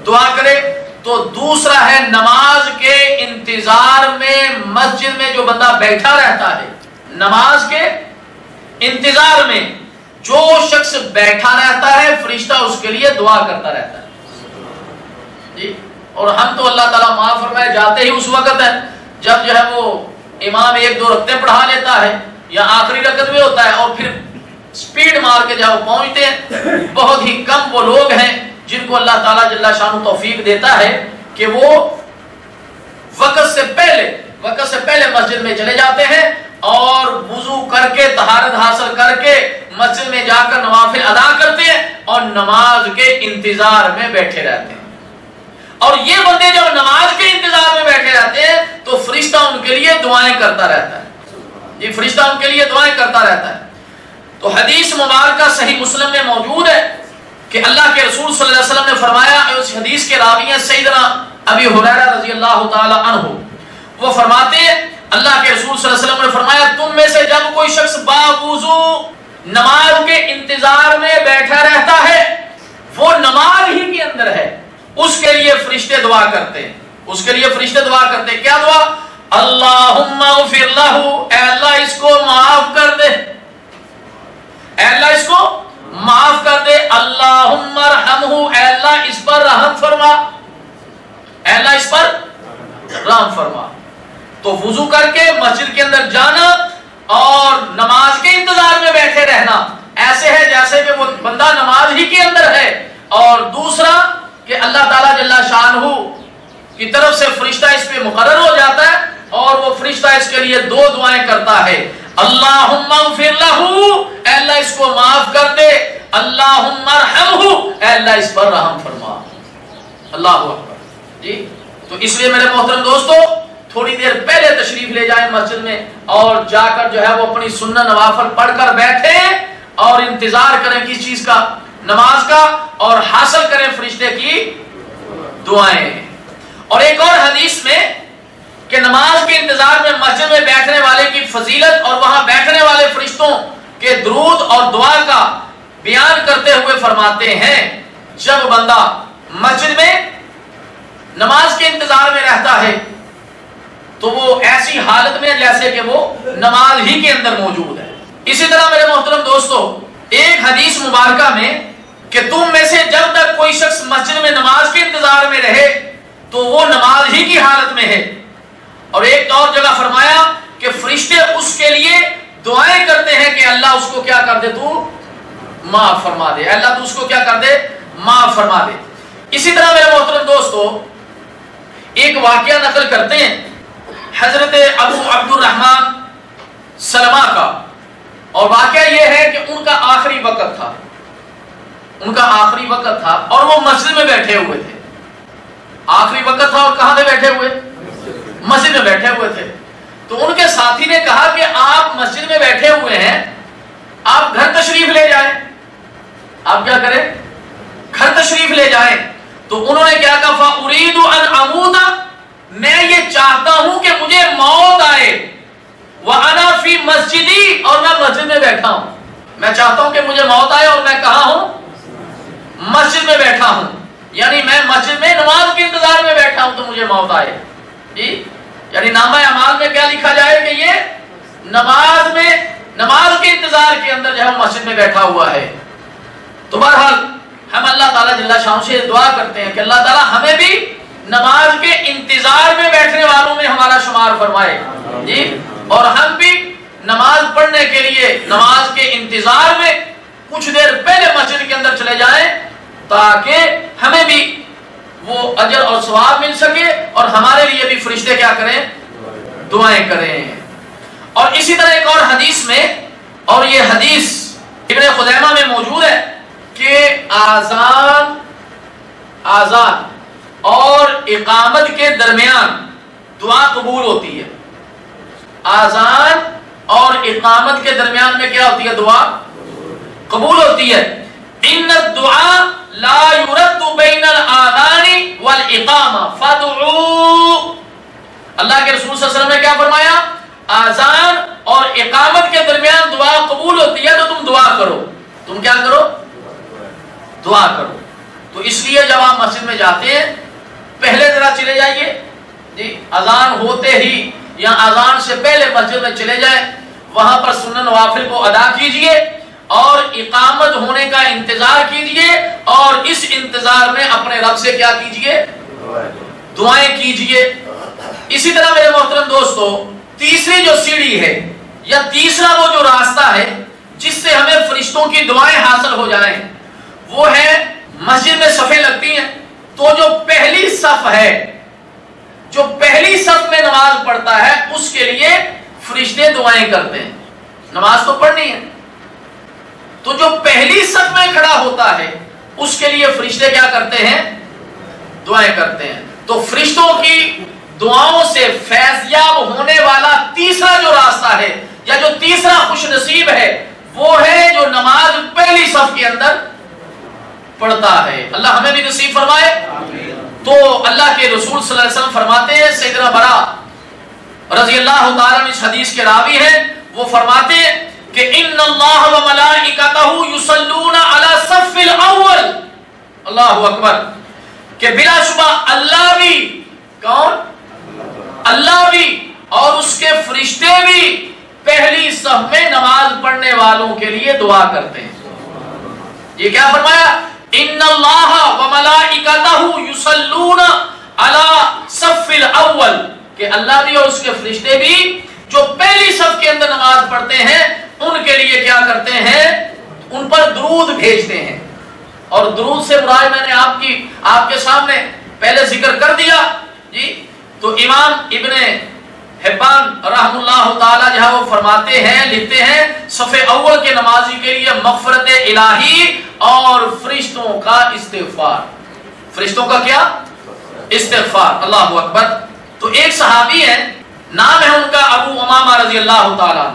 دعا کرے۔ تو دوسرا ہے نماز کے انتظار میں مسجد میں جو بندہ بیٹھا رہتا ہے، نماز کے انتظار میں جو شخص بیٹھا رہتا ہے فرشتہ اس کے لیے دعا کرتا رہتا ہے جی۔ اور ہم تو اللہ تعالیٰ معاف فرمائے جاتے ہی اس وقت ہے جب جو ہے وہ امام ایک دو رکعتیں پڑھا لیتا ہے یا آخری رکعت میں ہوتا ہے اور پھر سپیڈ مار کے جب پہنچتے ہیں۔ بہت ہی کم وہ لوگ ہیں جن کو اللہ تعالیٰ جل شانہ توفیق دیتا ہے کہ وہ وقت سے پہلے مسجد میں چلے جاتے ہیں اور وضو کر کے طہارت حاصل کر کے مسجد میں جا کر نوافل ادا کرتے ہیں اور نماز کے انتظار میں بیٹھے رہتے ہیں۔ اور یہ بندے جب نماز کے انتظار میں بیٹھے رہتے ہیں تو فرشتہ ان کے لیے دعائیں کرتا رہتا ہے، یہ فرشتہ ان کے لیے دعائیں کرتا رہتا ہے۔ تو حدیث مبارکہ صحیح مسلم میں موجود ہے کہ اللہ کے رسول صلی اللہ علیہ وسلم نے فرمایا، اس حدیث کے راوی ہیں سیدنا ابی ہریرہ رضی اللہ تعالی عنہ، وہ فرماتے ہیں اللہ کے رسول صلی اللہ علیہ وسلم نے فرمایا تم میں سے جب کوئی شخص باوضو نماز کے انتظار میں بیٹھا رہتا ہے، وہ نماز ہی کے اندر ہے، اس کے لیے فرشتے دعا کرتے ہیں، اس کے لیے فرشتے دعا کرتے ہیں۔ کیا دعا؟ اللہم اغفر لہ، اے اللہ اس کو معاف کر دے، اے اللہ اس کو معاف کر دے، اللہم ارحمہ، اے اللہ اس پر رحم فرما، اے اللہ اس پر رحم فرما۔ تو وضو کر کے مسجد کے اندر جانا اور نماز کے انتظار میں بیٹھے رہنا ایسے ہے جیسے کہ وہ بندہ نماز ہی کے اندر ہے۔ اور دوسرا کہ اللہ تعالیٰ جل شانہ کی طرف سے فرشتہ اس پہ مقرر ہو جاتا ہے اور وہ فرشتہ اس کے لیے دو دعائیں کرتا ہے، اللہم اغفر لہ، اے اللہ اس کو معاف کر دے، اللہم ارحمہ، اے اللہ اس پر رحم فرما۔ اللہ اکبر جی۔ تو اس لیے میرے محترم دوستو تھوڑی دیر پہلے تشریف لے جائیں مسجد میں اور جا کر جو ہے وہ اپنی سنت نوافل پڑھ کر بیٹھیں اور انتظار کریں کس چیز کا؟ نماز کا، اور حاصل کریں فرشتے کی دعائیں۔ اور ایک اور حدیث میں کہ نماز کے انتظار میں مسجد میں بیٹھنے والے کی فضیلت اور وہاں بیٹھنے والے فرشتوں کے درود اور دعا کا بیان کرتے ہوئے فرماتے ہیں جب بندہ مسجد میں نماز کے انتظار میں رہتا ہے تو وہ ایسی حالت میں جیسے کہ وہ نماز ہی کے اندر موجود ہے۔ اسی طرح میرے محترم دوستو ایک حدیث مبارکہ میں کہ تم میں سے جب تک کوئی شخص مسجد میں نماز کے انتظار میں رہے تو وہ نماز ہی کی حالت میں ہے۔ اور ایک اور جگہ فرمایا کہ فرشتے اس کے لیے دعائیں کرتے ہیں کہ اللہ اس کو کیا کر دے، تو معاف فرما دے، اللہ تو اس کو کیا کر دے، معاف فرما دے۔ اسی طرح میرے محترم دوستو ایک واقعہ نقل کرتے ہیں حضرت ابو عبد الرحمن سلمہ کا، اور واقعہ یہ ہے کہ ان کا آخری وقت تھا، ان کا آخری وقت تھا اور وہ مسجد میں بیٹھے ہوئے تھے۔ آخری وقت تھا اور کہاں پہ بیٹھے ہوئے؟ مسجد میں بیٹھے ہوئے تھے۔ تو ان کے ساتھی نے کہا کہ آپ مسجد میں بیٹھے ہوئے ہیں، آپ گھر تشریف لے جائیں، آپ کیا کریں؟ گھر تشریف لے جائیں۔ تو انہوں نے کیا کہا؟ فَأُرِيدُ أَنْ أَمُوتَ، میں یہ چاہتا ہوں کہ مجھے موت آئے، وَأَنَا فِي مَسْجِدِي، اور میں مسجد میں بیٹھا ہوں۔ میں چاہتا ہوں کہ مجھے موت آئے اور میں کہاں ہوں؟ مسجد میں بیٹھا ہوں، یعنی میں مسجد میں نماز کے انتظار میں بیٹھا ہوں تو مجھے موت آئے جی۔ یعنی نامہ اعمال میں کیا لکھا جائے کہ یہ نماز میں، نماز کے انتظار کے اندر جو ہے مسجد میں بیٹھا ہوا ہے۔ تو بہرحال ہم اللہ تعالیٰ جل شانہ سے دعا کرتے ہیں کہ اللہ تعالیٰ ہمیں بھی نماز کے انتظار میں بیٹھنے والوں میں ہمارا شمار فرمائے جی، اور ہم بھی نماز پڑھنے کے لیے نماز کے انتظار میں کچھ دیر پہلے مسجد کے اندر چلے جائیں تاکہ ہمیں بھی وہ اجر اور ثواب مل سکے اور ہمارے لیے بھی فرشتے کیا کریں؟ دعائیں کریں۔ اور اسی طرح ایک اور حدیث میں، اور یہ حدیث ابن خزیمہ میں موجود ہے کہ آذان اور اقامت کے درمیان دعا قبول ہوتی ہے۔ آذان اور اقامت کے درمیان میں کیا ہوتی ہے؟ دعا قبول ہوتی ہے۔ ان الدعاء لا يرد بین الاذان والاقامہ فادعوا، اللہ کے رسول صلی صلی اللہ علیہ وسلم نے کیا فرمایا؟ آذان اور اقامت کے درمیان دعا قبول ہوتی ہے تو تم دعا کرو. تم کیا کرو؟ دعا کرو. تو اس لیے جب آپ مسجد میں جاتے ہیں پہلے ذرا چلے جائیے جی، اذان ہوتے ہی یا اذان سے پہلے مسجد میں چلے جائیں، وہاں پر سنن نوافل کو ادا کیجئے اور اقامت ہونے کا انتظار کیجئے، اور اس انتظار میں اپنے رب سے کیا کیجئے؟ دعائیں کیجئے. اسی طرح میرے محترم دوستو، تیسری جو سیڑھی ہے یا تیسرا وہ جو راستہ ہے جس سے ہمیں فرشتوں کی دعائیں حاصل ہو جائیں، وہ ہے مسجد میں صفیں لگتی ہیں تو جو پہلی صف ہے، جو پہلی صف میں نماز پڑھتا ہے، اس کے لیے فرشتے دعائیں کرتے ہیں. نماز تو پڑھنی ہے تو جو پہلی صف میں کھڑا ہوتا ہے اس کے لیے فرشتے کیا کرتے ہیں؟ دعائیں کرتے ہیں. تو فرشتوں کی دعاؤں سے فیضیاب ہونے والا تیسرا جو راستہ ہے یا جو تیسرا خوش نصیب ہے وہ ہے جو نماز پہلی صف کے اندر پڑھتا ہے. اللہ ہمیں بھی نصیب فرمائے. تو اللہ کے رسول صلی اللہ علیہ وسلم فرماتے ہیں، سیدنا برا رضی اللہ تعالیٰ اس حدیث کے راوی ہیں، وہ فرماتے ہیں کہ ان اللہ و ملائکتہ یصلون علی صف الاول. اللہ اکبر. کہ بلا شبہ اللہ بھی، کون؟ اللہ بھی اور اس کے فرشتے بھی پہلی صف میں نماز پڑھنے والوں کے لیے دعا کرتے ہیں. یہ کیا فرمایا؟ ان اللہ و ملائکتہ یصلون علی صف الاول، کہ اللہ بھی اور اس کے فرشتے بھی جو پہلی صف کے اندر نماز پڑھتے ہیں ان کے لیے کیا کرتے ہیں؟ ان پر درود بھیجتے ہیں. اور درود سے مراد میں نے آپ کے سامنے پہلے ذکر کر دیا جی. تو امام ابن حبان رحم اللہ تعالی جو ہے وہ فرماتے ہیں، لکھتے ہیں، صف اول کے نمازی کے لیے مغفرت الہی اور فرشتوں کا استغفار. فرشتوں کا کیا؟ استغفار. اللہ اکبر. تو ایک صحابی ہیں، نام ہے ان کا ابو امامہ رضی اللہ تعالی.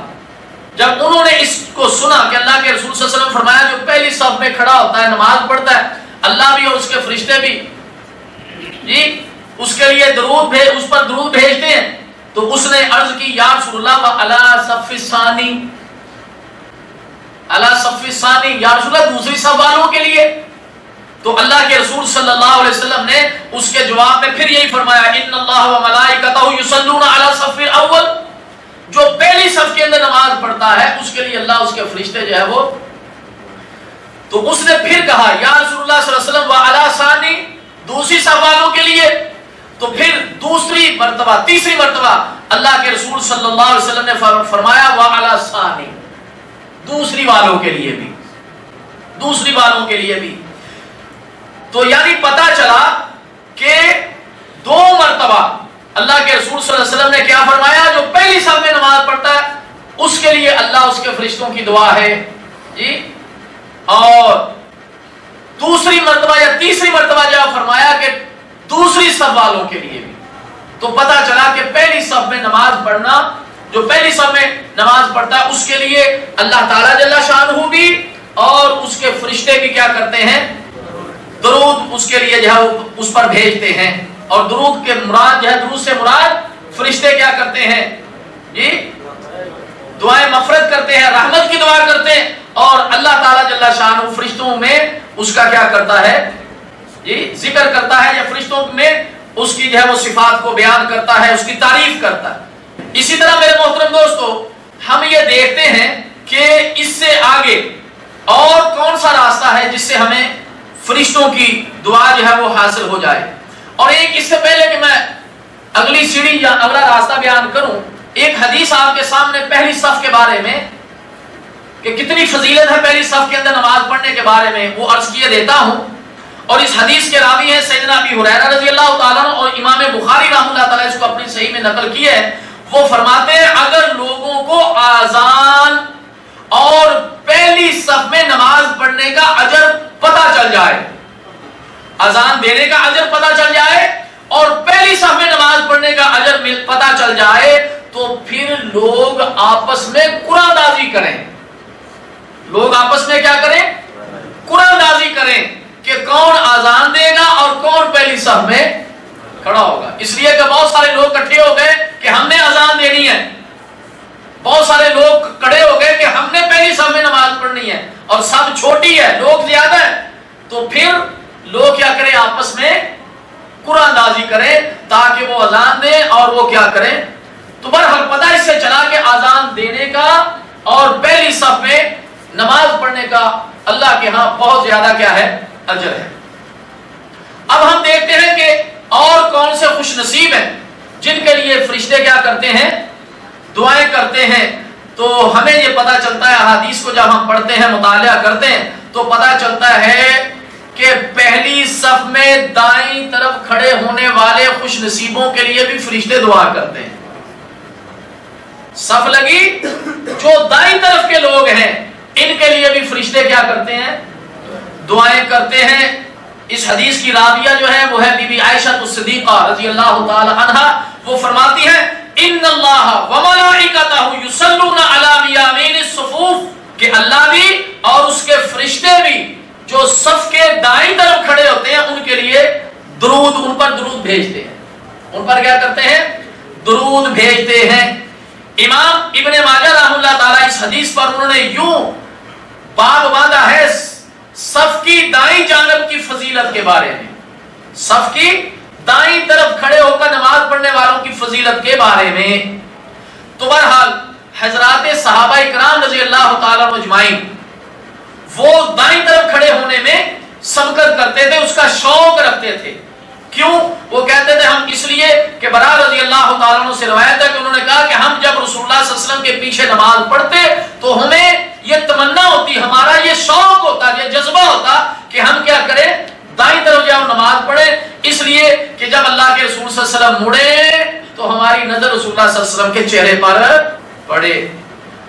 جب انہوں نے اس کو سنا کہ اللہ کے رسول صلی اللہ علیہ وسلم فرمایا جو پہلی صف میں کھڑا ہوتا ہے نماز پڑھتا ہے، اللہ بھی اور اس کے فرشتے بھی جی اس کے لیے اس پر درود بھیجتے ہیں، تو اس نے عرض کی یا رسول اللہ وعلی صف الثانی، علی صف الثانی، یا رسول اللہ دوسری صف والوں کے لیے. تو اللہ کے رسول صلی اللہ علیہ وسلم نے اس کے جواب میں پھر یہی فرمایا ان اللہ و ملائکتہ یصلون علی صف الاول، جو پہلی صف کے اندر نماز پڑھتا ہے اس کے لیے اللہ اس کے فرشتے جو ہے وہ. تو اس نے پھر کہا یا رسول اللہ صلی اللہ علیہ وسلم وعلی ثانی، دوسری صف والوں کے لیے. تو پھر تیسری مرتبہ اللہ کے رسول صلی اللہ علیہ وسلم نے فرمایا وعلی ثانی، دوسری والوں کے لیے بھی، دوسری والوں کے لیے بھی. تو یعنی پتا چلا کہ 2 مرتبہ اللہ کے رسول صلی اللہ علیہ وسلم نے کیا فرمایا؟ جو پہلی صف میں نماز پڑھتا ہے اس کے لیے اللہ اس کے فرشتوں کی دعا ہے جی. اور دوسری مرتبہ یا تیسری مرتبہ جب فرمایا کہ دوسری صف والوں کے لیے بھی. تو پتا چلا کہ پہلی صف میں نماز پڑھنا، جو پہلی صف میں نماز پڑھتا ہے اس کے لیے اللہ تعالیٰ جل شانہ بھی اور اس کے فرشتے بھی کیا کرتے ہیں؟ درود اس کے لیے جو ہے وہ اس پر بھیجتے ہیں. اور درود کے مراد جو ہے، درود سے مراد فرشتے کیا کرتے ہیں جی؟ دعائیں مغفرت کرتے ہیں، رحمت کی دعا کرتے ہیں، اور اللہ تعالیٰ جل شانہ فرشتوں میں اس کا کیا کرتا ہے جی؟ ذکر کرتا ہے، یا فرشتوں میں اس کی جو ہے وہ صفات کو بیان کرتا ہے، اس کی تعریف کرتا ہے. اسی طرح میرے محترم دوستو، ہم یہ دیکھتے ہیں کہ اس سے آگے اور کون سا راستہ ہے جس سے ہمیں فرشتوں کی دعا جو ہے وہ حاصل ہو جائے. اور ایک اس سے پہلے کہ میں اگلی سیڑھی یا اگلا راستہ بیان کروں، ایک حدیث آپ کے سامنے پہلی صف کے بارے میں کہ کتنی فضیلت ہے پہلی صف کے اندر نماز پڑھنے کے بارے میں، وہ عرض کیے دیتا ہوں. اور اس حدیث کے راوی ہیں سیدنا ابی ہریرہ رضی اللہ تعالیٰ عنہ، اور امام بخاری رحمہ اللہ تعالیٰ اس کو اپنی صحیح میں نقل کی ہے. وہ فرماتے ہیں اگر لوگوں کو آذان اور پہلی صف میں نماز پڑھنے کا اجر پتہ چل جائے، اذان دینے کا اجر پتہ چل جائے اور پہلی صف میں نماز پڑھنے کا اجر پتہ چل جائے، تو پھر لوگ آپس میں قرعہ دازی کریں. لوگ آپس میں کیا کریں؟ قرعہ دازی کریں کہ کون آذان دے گا اور کون پہلی صف میں کھڑا ہوگا. اس لیے کہ بہت سارے لوگ اکٹھے ہو گئے کہ ہم نے اذان دینی ہے، بہت سارے لوگ کھڑے ہو گئے کہ ہم نے پہلی صف میں نماز پڑھنی ہے اور صف چھوٹی ہے، لوگ زیادہ ہیں، تو پھر لوگ کیا کریں، آپس میں قرآن اندازی کریں تاکہ وہ اذان دیں اور وہ کیا کریں. تو بہرحال پتہ اس سے چلا کہ اذان دینے کا اور پہلی صف میں نماز پڑھنے کا اللہ کے ہاں بہت زیادہ کیا ہے، اجر ہے. اب ہم دیکھتے ہیں کہ اور کون سے خوش نصیب ہیں جن کے لیے فرشتے کیا کرتے ہیں، دعائیں کرتے ہیں. تو ہمیں یہ پتہ چلتا ہے احادیث کو جب ہم پڑھتے ہیں، مطالعہ کرتے ہیں تو پتہ چلتا ہے کہ پہلی صف میں دائیں طرف کھڑے ہونے والے خوش نصیبوں کے لیے بھی فرشتے دعا کرتے ہیں. صف لگی، جو دائیں طرف کے لوگ ہیں ان کے لیے بھی فرشتے کیا کرتے ہیں، دعائیں کرتے ہیں. اس حدیث کی راویہ جو ہے وہ ہے بی بی عائشہ الصدیقہ رضی اللہ تعالی عنہا. وہ فرماتی ہیں ان اللہ وملائکتہ یصلون علی میامین الصفوف، کہ اللہ بھی اور اس کے فرشتے بھی جو صف کے دائیں طرف کھڑے ہوتے ہیں ان کے لیے درود، ان پر درود بھیجتے ہیں. ان پر کیا کرتے ہیں، درود بھیجتے ہیں. امام ابن ماجہ رحمہ اللہ تعالی اس حدیث پر انہوں نے یوں باب باندھا ہے صف کی دائیں جانب کی فضیلت کے بارے میں، صف کی دائیں طرف کھڑے ہو کر نماز پڑھنے والوں کی فضیلت کے بارے میں. تو بہرحال حضرات صحابہ کرام رضی اللہ تعالی عنہ اجمعین وہ دائیں طرف کھڑے ہونے میں سبقت کرتے تھے، اس کا شوق رکھتے تھے. کیوں؟ وہ کہتے تھے ہم اس لیے کہ برا رضی اللہ تعالیٰ عنہ سے روایت ہے کہ انہوں نے کہا کہ ہم جب رسول اللہ صلی اللہ علیہ وسلم کے پیچھے نماز پڑھتے تو ہمیں یہ تمنا ہوتی، ہمارا یہ شوق ہوتا، یہ جذبہ ہوتا کہ ہم کیا کریں، دائیں طرف جب نماز پڑھیں، اس لیے کہ جب اللہ کے رسول صلی اللہ علیہ وسلم مڑے تو ہماری نظر رسول اللہ صلی اللہ علیہ وسلم کے چہرے پر پڑے.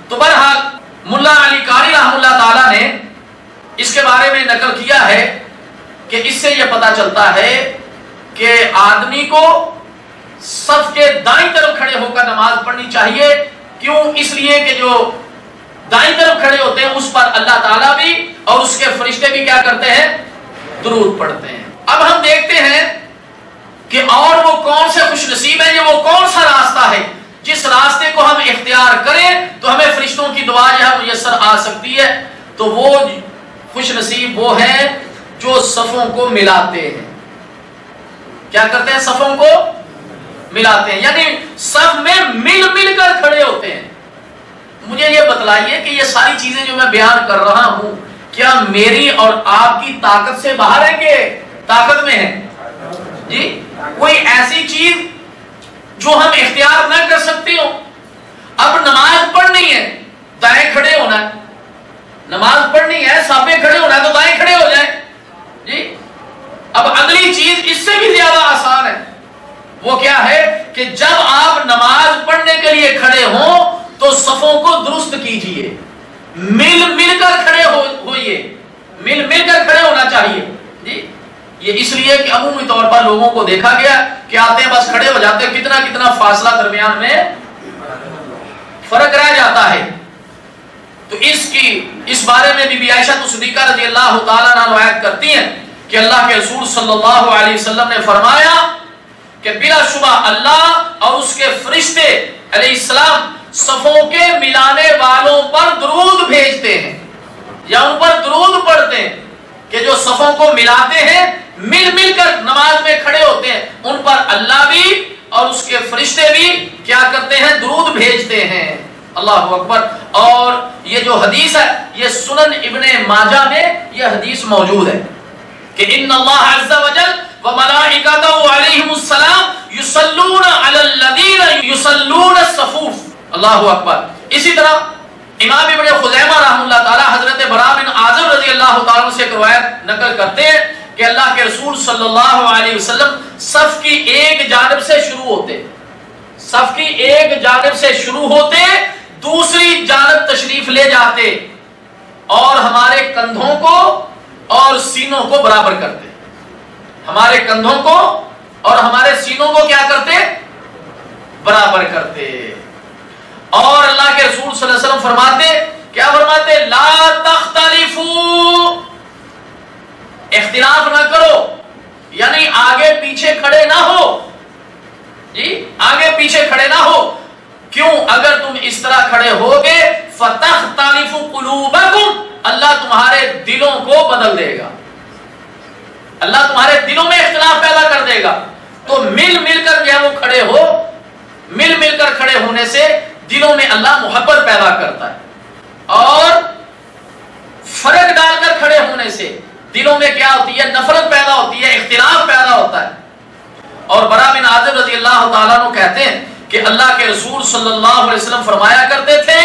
تو بہرحال ملا علی قاری رحمہ اللہ تعالیٰ نے اس کے بارے میں نقل کیا ہے کہ اس سے یہ پتہ چلتا ہے کہ آدمی کو صف کے دائیں طرف کھڑے ہو کر نماز پڑھنی چاہیے. کیوں؟ اس لیے کہ جو دائیں طرف کھڑے ہوتے ہیں اس پر اللہ تعالیٰ بھی اور اس کے فرشتے بھی کیا کرتے ہیں، درود پڑھتے ہیں. اب ہم دیکھتے ہیں کہ اور وہ کون سے خوش نصیب ہیں، یہ وہ کون سا راستہ ہے جس راستے کو ہم اختیار کریں تو ہمیں فرشتوں کی دعا جو ہے میسر آ سکتی ہے. تو وہ خوش نصیب وہ ہیں جو صفوں کو ملاتے ہیں. کیا کرتے ہیں؟ صفوں کو ملاتے ہیں، یعنی صف میں مل مل کر کھڑے ہوتے ہیں. مجھے یہ بتلائیے کہ یہ ساری چیزیں جو میں بیان کر رہا ہوں کیا میری اور آپ کی طاقت سے باہر ہے کہ طاقت میں ہے؟ جی، کوئی ایسی چیز جو ہم اختیار نہ کر سکتے ہو. اب نماز پڑھنی ہے، دائیں کھڑے ہونا ہے. نماز پڑھنی ہے، صف میں کھڑے ہونا ہے تو دائیں کھڑے ہو جائیں. جی، اب اگلی چیز اس سے بھی زیادہ آسان ہے. وہ کیا ہے کہ جب آپ نماز پڑھنے کے لیے کھڑے ہوں تو صفوں کو درست کیجئے، مل مل کر کھڑے ہوئیے، مل مل کر کھڑے ہونا چاہیے. جی، یہ اس لیے کہ عمومی طور پر لوگوں کو دیکھا گیا کہ آتے ہیں بس کھڑے ہو جاتے ہیں، کتنا کتنا فاصلہ درمیان میں فرق رہ جاتا ہے. تو اس بارے میں بی بی عائشہ صدیقہ رضی اللہ تعالیٰ عنہ روایت کرتی ہیں کہ اللہ کے رسول صلی اللہ علیہ وسلم نے فرمایا کہ بلا شبہ اللہ اور اس کے فرشتے علیہ السلام صفوں کے ملانے والوں پر درود بھیجتے ہیں یا ان پر درود پڑھتے ہیں، کہ جو صفوں کو ملاتے ہیں، مل مل کر نماز میں کھڑے ہوتے ہیں، ان پر اللہ بھی اور اس کے فرشتے بھی کیا کرتے ہیں، درود بھیجتے ہیں. اللہ اکبر. اور یہ جو حدیث ہے یہ سنن ابن ماجہ میں یہ حدیث موجود ہے کہ ان اللہ عز وجل وملائکتہ علیہم السلام یصلون علی الذین یصلون الصفوف. اللہ اکبر. اسی طرح امام ابن خزیمہ رحمہ اللہ تعالی حضرت براء بن عازب رضی اللہ تعالیٰ سے ایک روایت نقل کرتے ہیں کہ اللہ کے رسول صلی اللہ علیہ وسلم صف کی ایک جانب سے شروع ہوتے، صف کی ایک جانب سے شروع ہوتے، دوسری جانب تشریف لے جاتے اور ہمارے کندھوں کو اور سینوں کو برابر کرتے. ہمارے کندھوں کو اور ہمارے سینوں کو کیا کرتے؟ برابر کرتے. اور اللہ کے رسول صلی اللہ علیہ وسلم فرماتے، کیا فرماتے؟ لا تختلفوا، اختلاف نہ کرو، یعنی آگے پیچھے کھڑے نہ ہو. جی، آگے پیچھے کھڑے نہ ہو. کیوں؟ اگر تم اس طرح کھڑے ہوگے فَتَخْتَلِفُ قُلُوبَكُمْ، اللہ تمہارے دلوں کو بدل دے گا، اللہ تمہارے دلوں میں اختلاف پیدا کر دے گا. تو مل مل کر جو ہے وہ کھڑے ہو، مل مل کر کھڑے ہونے سے دلوں میں اللہ محبت پیدا کرتا ہے، اور فرق ڈال کر کھڑے ہونے سے دلوں میں کیا ہوتی ہے؟ نفرت پیدا ہوتی ہے، اختلاف پیدا ہوتا ہے. اور برا بن عازب رضی اللہ تعالیٰ عنہ کہتے ہیں کہ اللہ کے رسول صلی اللہ علیہ وسلم فرمایا کرتے تھے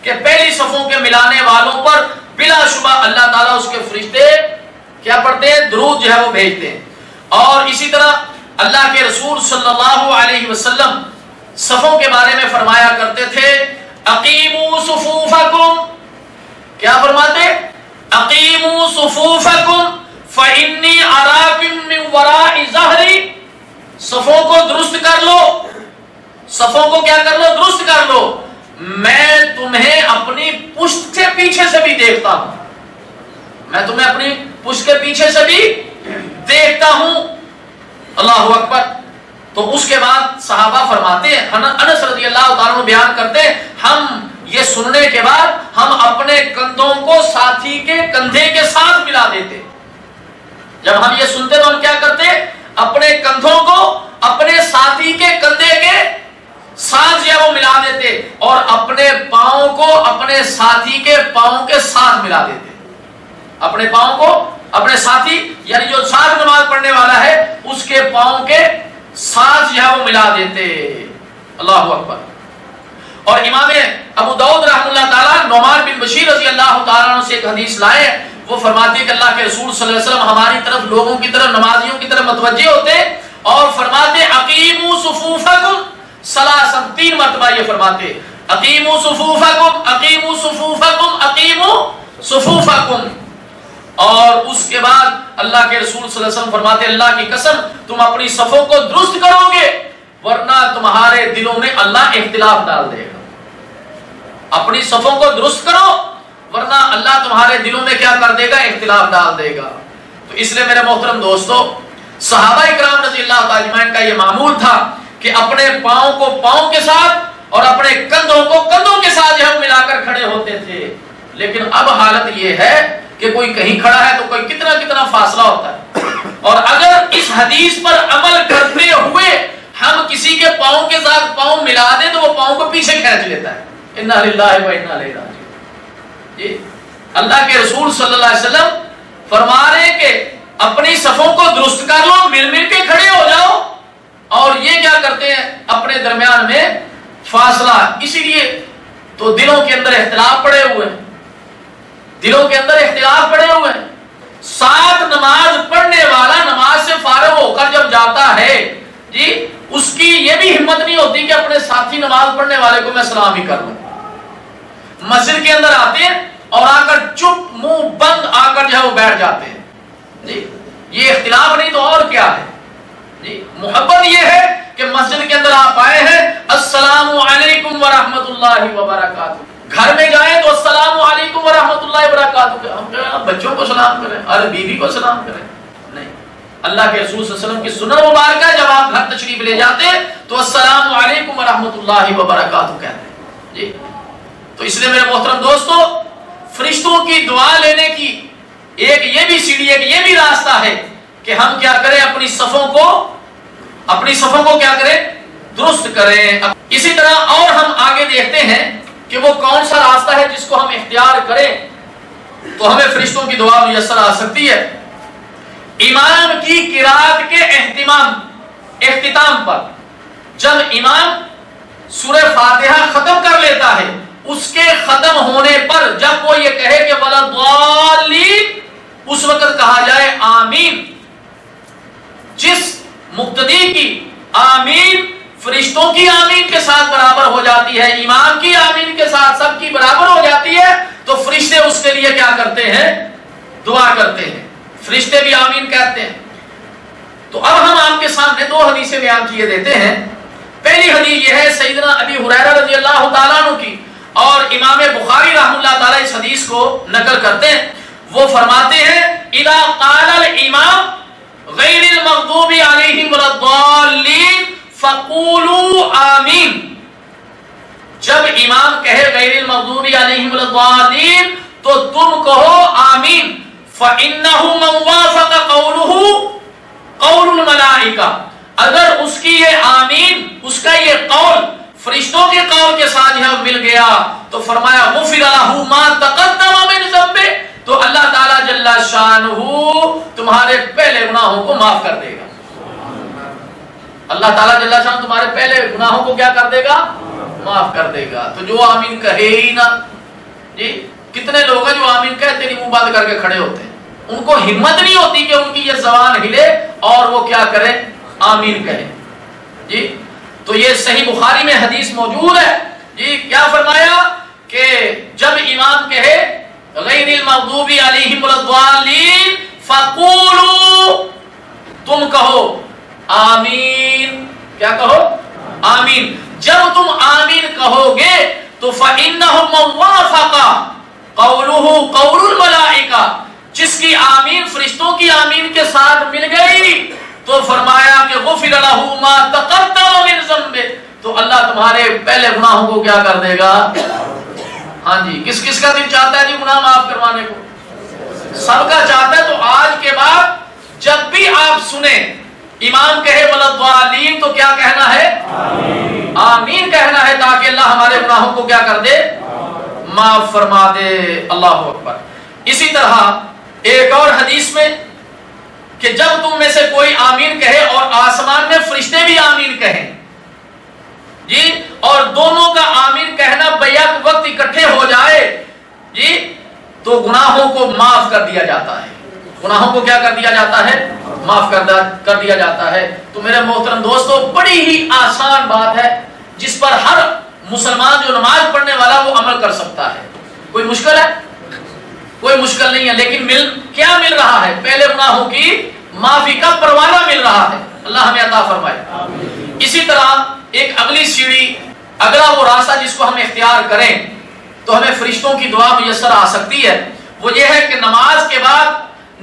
کہ پہلی صفوں کے ملانے والوں پر بلا شبہ اللہ تعالیٰ اس کے فرشتے کیا پڑھتے ہیں؟ درود جو ہے وہ بھیجتے ہیں. اور اسی طرح اللہ کے رسول صلی اللہ علیہ وسلم صفوں کے بارے میں فرمایا کرتے تھے اقیموا صفوفکم، کیا فرماتے؟ اقیموا صفوفکم فانی اراکم من وراء ظہری، صفوں کو درست کر لو، صفوں کو کیا کر لو؟ درست کر لو، میں تمہیں اپنی پشت سے پیچھے سے بھی دیکھتا ہوں، میں تمہیں اپنی پشت کے پیچھے سے بھی دیکھتا ہوں. اللہ اکبر. تو اس کے بعد صحابہ فرماتے ہیں، انس رضی اللہ تعالیٰ عنہ بیان کرتے ہیں، ہم یہ سننے کے بعد ہم اپنے کندھوں کو ساتھی کے کندھے کے ساتھ ملا دیتے. جب ہم یہ سنتے تو ہم کیا کرتے؟ اپنے کندھوں کو اپنے ساتھی کے کندھے کے ساتھ جو ہے وہ ملا دیتے، اور اپنے پاؤں کو اپنے ساتھی کے پاؤں کے ساتھ ملا دیتے. اپنے پاؤں کو اپنے ساتھی، یعنی جو ساتھ نماز پڑھنے والا ہے اس کے پاؤں کے ساتھ جو ہے وہ ملا دیتے. اللہ اکبر. اور امام ابو داؤد رحمہ اللہ تعالیٰ نعمان بن بشیر رضی اللہ تعالیٰ عنہ سے ایک حدیث لائے، وہ فرماتے ہیں کہ اللہ کے رسول صلی اللہ علیہ وسلم ہماری طرف، لوگوں کی طرف، نمازیوں کی طرف متوجہ ہوتے اور فرماتے اقیموا صفوفکم ثلاثا، 3 مرتبہ یہ فرماتے اقیموا صفوفکم اقیموا صفوفکم اقیموا صفوفکم. اور اس کے بعد اللہ کے رسول صلی اللہ علیہ وسلم فرماتے اللہ کی قسم تم اپنی صفوں کو درست کرو گے ورنہ تمہارے دلوں میں اللہ اختلاف ڈال دے گا. اپنی صفوں کو درست کرو ورنہ اللہ تمہارے دلوں میں کیا کر دے گا؟ اختلاف ڈال دے گا. تو اس لیے میرے محترم دوستو، صحابہ اکرام رضی اللہ تعالیٰ عنہم کا یہ معمول تھا کہ اپنے پاؤں کو پاؤں کے ساتھ اور اپنے کندھوں کو کندھوں کے ساتھ ہم ملا کر کھڑے ہوتے تھے. لیکن اب حالت یہ ہے کہ کوئی کہیں کھڑا ہے تو کوئی کتنا کتنا فاصلہ ہوتا ہے. اور اگر اس حدیث پر عمل کرتے ہوئے ہم کسی کے پاؤں کے ساتھ پاؤں ملا دیں تو وہ پاؤں کو پیچھے کھینچ لیتا ہے. انا للہ و انا الیہ راجعون. جی اللہ کے رسول صلی اللہ علیہ وسلم فرما رہے ہیں کہ اپنی صفوں کو درست کر لو، مل مل کے کھڑے ہو جاؤ. اور یہ کیا کرتے ہیں؟ اپنے درمیان میں فاصلہ. اسی لیے تو دلوں کے اندر اختلاف پڑے ہوئے ہیں، دلوں کے اندر اختلاف پڑے ہوئے ہیں. ساتھ نماز پڑھنے والا نماز سے فارغ ہو کر جب جاتا ہے جی اس کی یہ بھی ہمت نہیں ہوتی کہ اپنے ساتھی نماز پڑھنے والے کو میں سلام ہی کر لوں. مسجد کے اندر آتے ہیں اور آ کر چپ منہ بند آ کر جو ہے وہ بیٹھ جاتے ہیں. جی یہ اختلاف نہیں تو اور کیا ہے؟ جی محبت یہ ہے کہ مسجد کے اندر آپ آئے ہیں السلام علیکم ورحمۃ اللہ وبرکاتہ. گھر میں جائیں تو السلام علیکم ورحمۃ اللہ وبرکاتہ. ہم بچوں کو سلام کریں اور بیوی کو سلام کریں؟ نہیں. اللہ کے رسول صلی اللہ علیہ وسلم کی سنت مبارکہ ہے جب آپ گھر تشریف لے جاتے ہیں تو السلام علیکم ورحمۃ اللہ وبرکاتہ کہتے ہیں. جی تو اس لیے میرے محترم دوستو، فرشتوں کی دعا لینے کی ایک یہ بھی سیڑھی، ایک یہ بھی راستہ ہے کہ ہم کیا کریں؟ اپنی صفوں کو کیا کریں؟ درست کریں. اسی طرح اور ہم آگے دیکھتے ہیں کہ وہ کون سا راستہ ہے جس کو ہم اختیار کریں تو ہمیں فرشتوں کی دعا میسر آ سکتی ہے. امام کی قرات کے اختتام پر جب امام سورہ فاتحہ ختم کر لیتا ہے، اس کے ختم ہونے پر جب وہ یہ کہے کہ ولا ضالین، اس وقت کہا جائے آمین. جس مقتدی کی آمین فرشتوں کی آمین کے ساتھ برابر ہو جاتی ہے، امام کی آمین کے ساتھ سب کی برابر ہو جاتی ہے، تو فرشتے اس کے لیے کیا کرتے ہیں؟ دعا کرتے ہیں. فرشتے بھی آمین کہتے ہیں. تو اب ہم آپ کے سامنے 2 حدیثیں بیان کیے دیتے ہیں. پہلی حدیث یہ ہے سیدنا ابی ہریرہ رضی اللہ تعالیٰ عنہ کی، اور امام بخاری رحمہ اللہ تعالیٰ اس حدیث کو نقل کرتے ہیں. وہ فرماتے ہیں اذا قال الامام غیر المغضوب علیہم ولا الضالین فقولوا آمین، جب امام کہے غیر المغضوب علیہم ولا الضالین تو تم کہو آمین، فإنه من وافق قوله قول الملائکہ، اگر اس کی یہ آمین، اس کا یہ قول فرشتوں کے قول کے ساتھ یہاں مل گیا تو فرمایا غفر لہ ما تقدم من ذنبہ، تو اللہ تعالیٰ جل شانہ تمہارے پہلے گناہوں کو معاف کر دے گا۔ اللہ تعالیٰ جل شانہ تمہارے پہلے گناہوں کو کیا کر دے گا؟ معاف کر دے گا۔ تو جو آمین کہے ہی نہ، جی کتنے لوگ ہیں جو آمین کہتے نہیں منہ بند کر کے کھڑے ہوتے ہیں، ان کو ہمت نہیں ہوتی کہ ان کی یہ زبان ہلے اور وہ کیا کریں؟ آمین کہیں۔ جی تو یہ صحیح بخاری میں حدیث موجود ہے، جی کیا فرمایا کہ جب امام کہے غیر المغضوب علیہم ولا الضالین فقولوا، تم کہو آمین، کیا کہو؟ آمین۔ جب تم آمین کہو گے تو فإنہ من وافق قولہ قول الملائکہ، جس کی آمین فرشتوں کی آمین کے ساتھ مل گئی تو فرمایا کہ غفر لہ ما تقدم من ذنبہ، تو اللہ تمہارے پہلے گناہوں کو کیا کر دے گا؟ ہاں جی، کس کس کا دل چاہتا ہے جی گناہ معاف کروانے کو؟ سب کا چاہتا ہے۔ تو آج کے بعد جب بھی آپ سنیں امام کہے ولا الضالین تو کیا کہنا ہے؟ آمین کہنا ہے، تاکہ اللہ ہمارے گناہوں کو کیا کر دے؟ معاف فرما دے۔ اللہ اکبر۔ اسی طرح ایک اور حدیث میں کہ جب تم میں سے کوئی آمین کہے اور آسمان میں فرشتے بھی آمین کہیں، جی اور دونوں کا آمین کہنا بیک وقت اکٹھے ہو جائے، جی تو گناہوں کو معاف کر دیا جاتا ہے۔ گناہوں کو کیا کر دیا جاتا ہے؟ معاف کر دیا جاتا ہے۔ تو میرے محترم دوستو، بڑی ہی آسان بات ہے جس پر ہر مسلمان جو نماز پڑھنے والا وہ عمل کر سکتا ہے۔ کوئی مشکل ہے؟ کوئی مشکل نہیں ہے، لیکن کیا مل رہا ہے؟ پہلے گناہوں کی معافی کا پروانہ مل رہا ہے۔ اللہ ہمیں عطا فرمائے۔ اسی طرح ایک اگلی سیڑھی، اگلا وہ راستہ جس کو ہم اختیار کریں تو ہمیں فرشتوں کی دعا میسر آ سکتی ہے، وہ یہ ہے کہ نماز کے بعد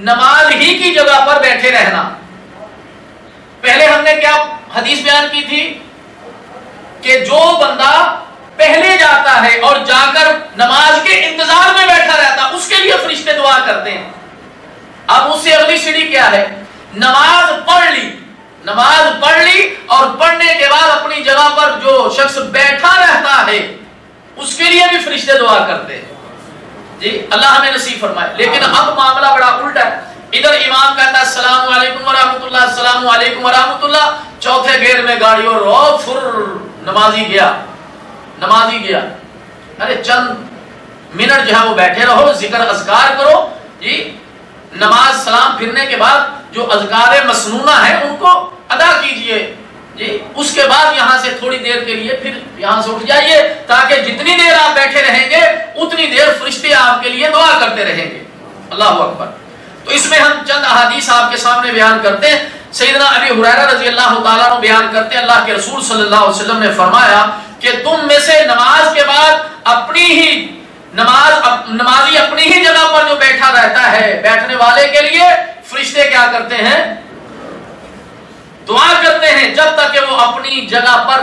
نماز ہی کی جگہ پر بیٹھے رہنا۔ پہلے ہم نے کیا حدیث بیان کی تھی کہ جو بندہ پہلے جاتا ہے اور جا کر نماز کے انتظار میں بیٹھا رہتا، اس کے لیے فرشتے دعا کرتے ہیں۔ اب اس سے اگلی سیڑھی کیا ہے؟ نماز پڑھ لی اور پڑھنے کے بعد اپنی جگہ پر جو شخص بیٹھا رہتا ہے اس کے لیے بھی فرشتے دعا کرتے ہیں۔ جی اللہ ہمیں نصیب فرمائے۔ لیکن اب معاملہ بڑا الٹا ہے، ادھر امام کہتا ہے السلام علیکم ورحمۃ اللہ، السلام علیکم ورحمۃ اللہ، چوتھے گیئر میں گاڑی اور رو فر نمازی گیا۔ ارے چند منٹ جو ہے وہ بیٹھے رہو، ذکر اذکار کرو، جی نماز سلام پھرنے کے بعد جو اذکار مسنونہ ہیں ان کو ادا کیجئے، جی اس کے بعد یہاں سے تھوڑی دیر کے لیے پھر یہاں سے اٹھ جائیے، تاکہ جتنی دیر آپ بیٹھے رہیں گے اتنی دیر فرشتے آپ کے لیے دعا کرتے رہیں گے۔ اللہ اکبر۔ تو اس میں ہم چند احادیث آپ کے سامنے بیان کرتے ہیں۔ سیدنا ابی ہریرہ رضی اللہ تعالیٰ عنہ بیان کرتے ہیں، اللہ کے رسول صلی اللہ علیہ وسلم نے فرمایا کہ تم میں سے نماز کے بعد نمازی اپنی ہی جگہ پر جو بیٹھا رہتا ہے، بیٹھنے والے کے لیے فرشتے کیا کرتے ہیں؟ دعا کرتے ہیں، جب تک کہ وہ اپنی جگہ پر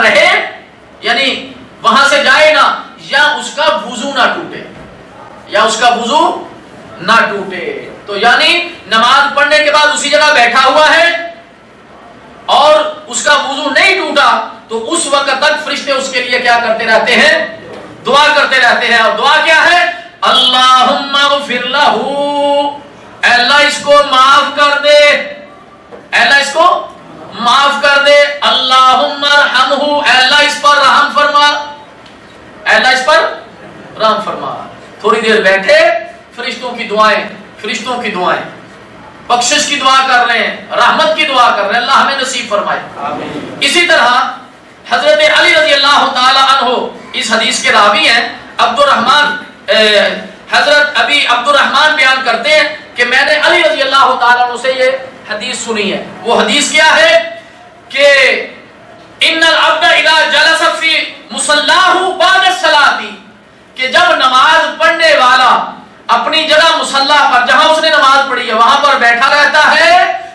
رہے، یعنی وہاں سے جائے نہ، یا اس کا وضو نہ ٹوٹے۔ تو یعنی نماز پڑھنے کے بعد اسی جگہ بیٹھا ہوا ہے اور اس کا وضو نہیں ٹوٹا تو اس وقت تک فرشتے اس کے لیے کیا کرتے رہتے ہیں؟ دعا کرتے رہتے ہیں۔ اور دعا کیا ہے؟ اللہم اغفر لہ، اے اللہ اس کو معاف کر دے، اے اللہ اس کو معاف کر دے، اللہم ارحمہ، اے اللہ اس پر رحم فرما، اے اللہ اس پر رحم فرما۔ تھوڑی دیر بیٹھے، فرشتوں کی دعائیں بخشش کی دعا کر رہے ہیں، رحمت کی دعا کر رہے ہیں، اللہ ہمیں نصیب فرمائے۔ اسی طرح حضرت علی رضی اللہ تعالی عنہ اس حدیث کے راوی ہیں، حضرت ابی عبد الرحمن بیان کرتے ہیں کہ میں نے علی رضی اللہ تعالی عنہ سے یہ حدیث سنی ہے۔ وہ حدیث کیا ہے کہ ان العبد اذا جلس فی مصلاہ بعد الصلاۃ، کہ جب نماز پڑھنے والا اپنی جگہ مصلی پر جہاں اس نے نماز پڑھی ہے وہاں پر بیٹھا رہتا ہے،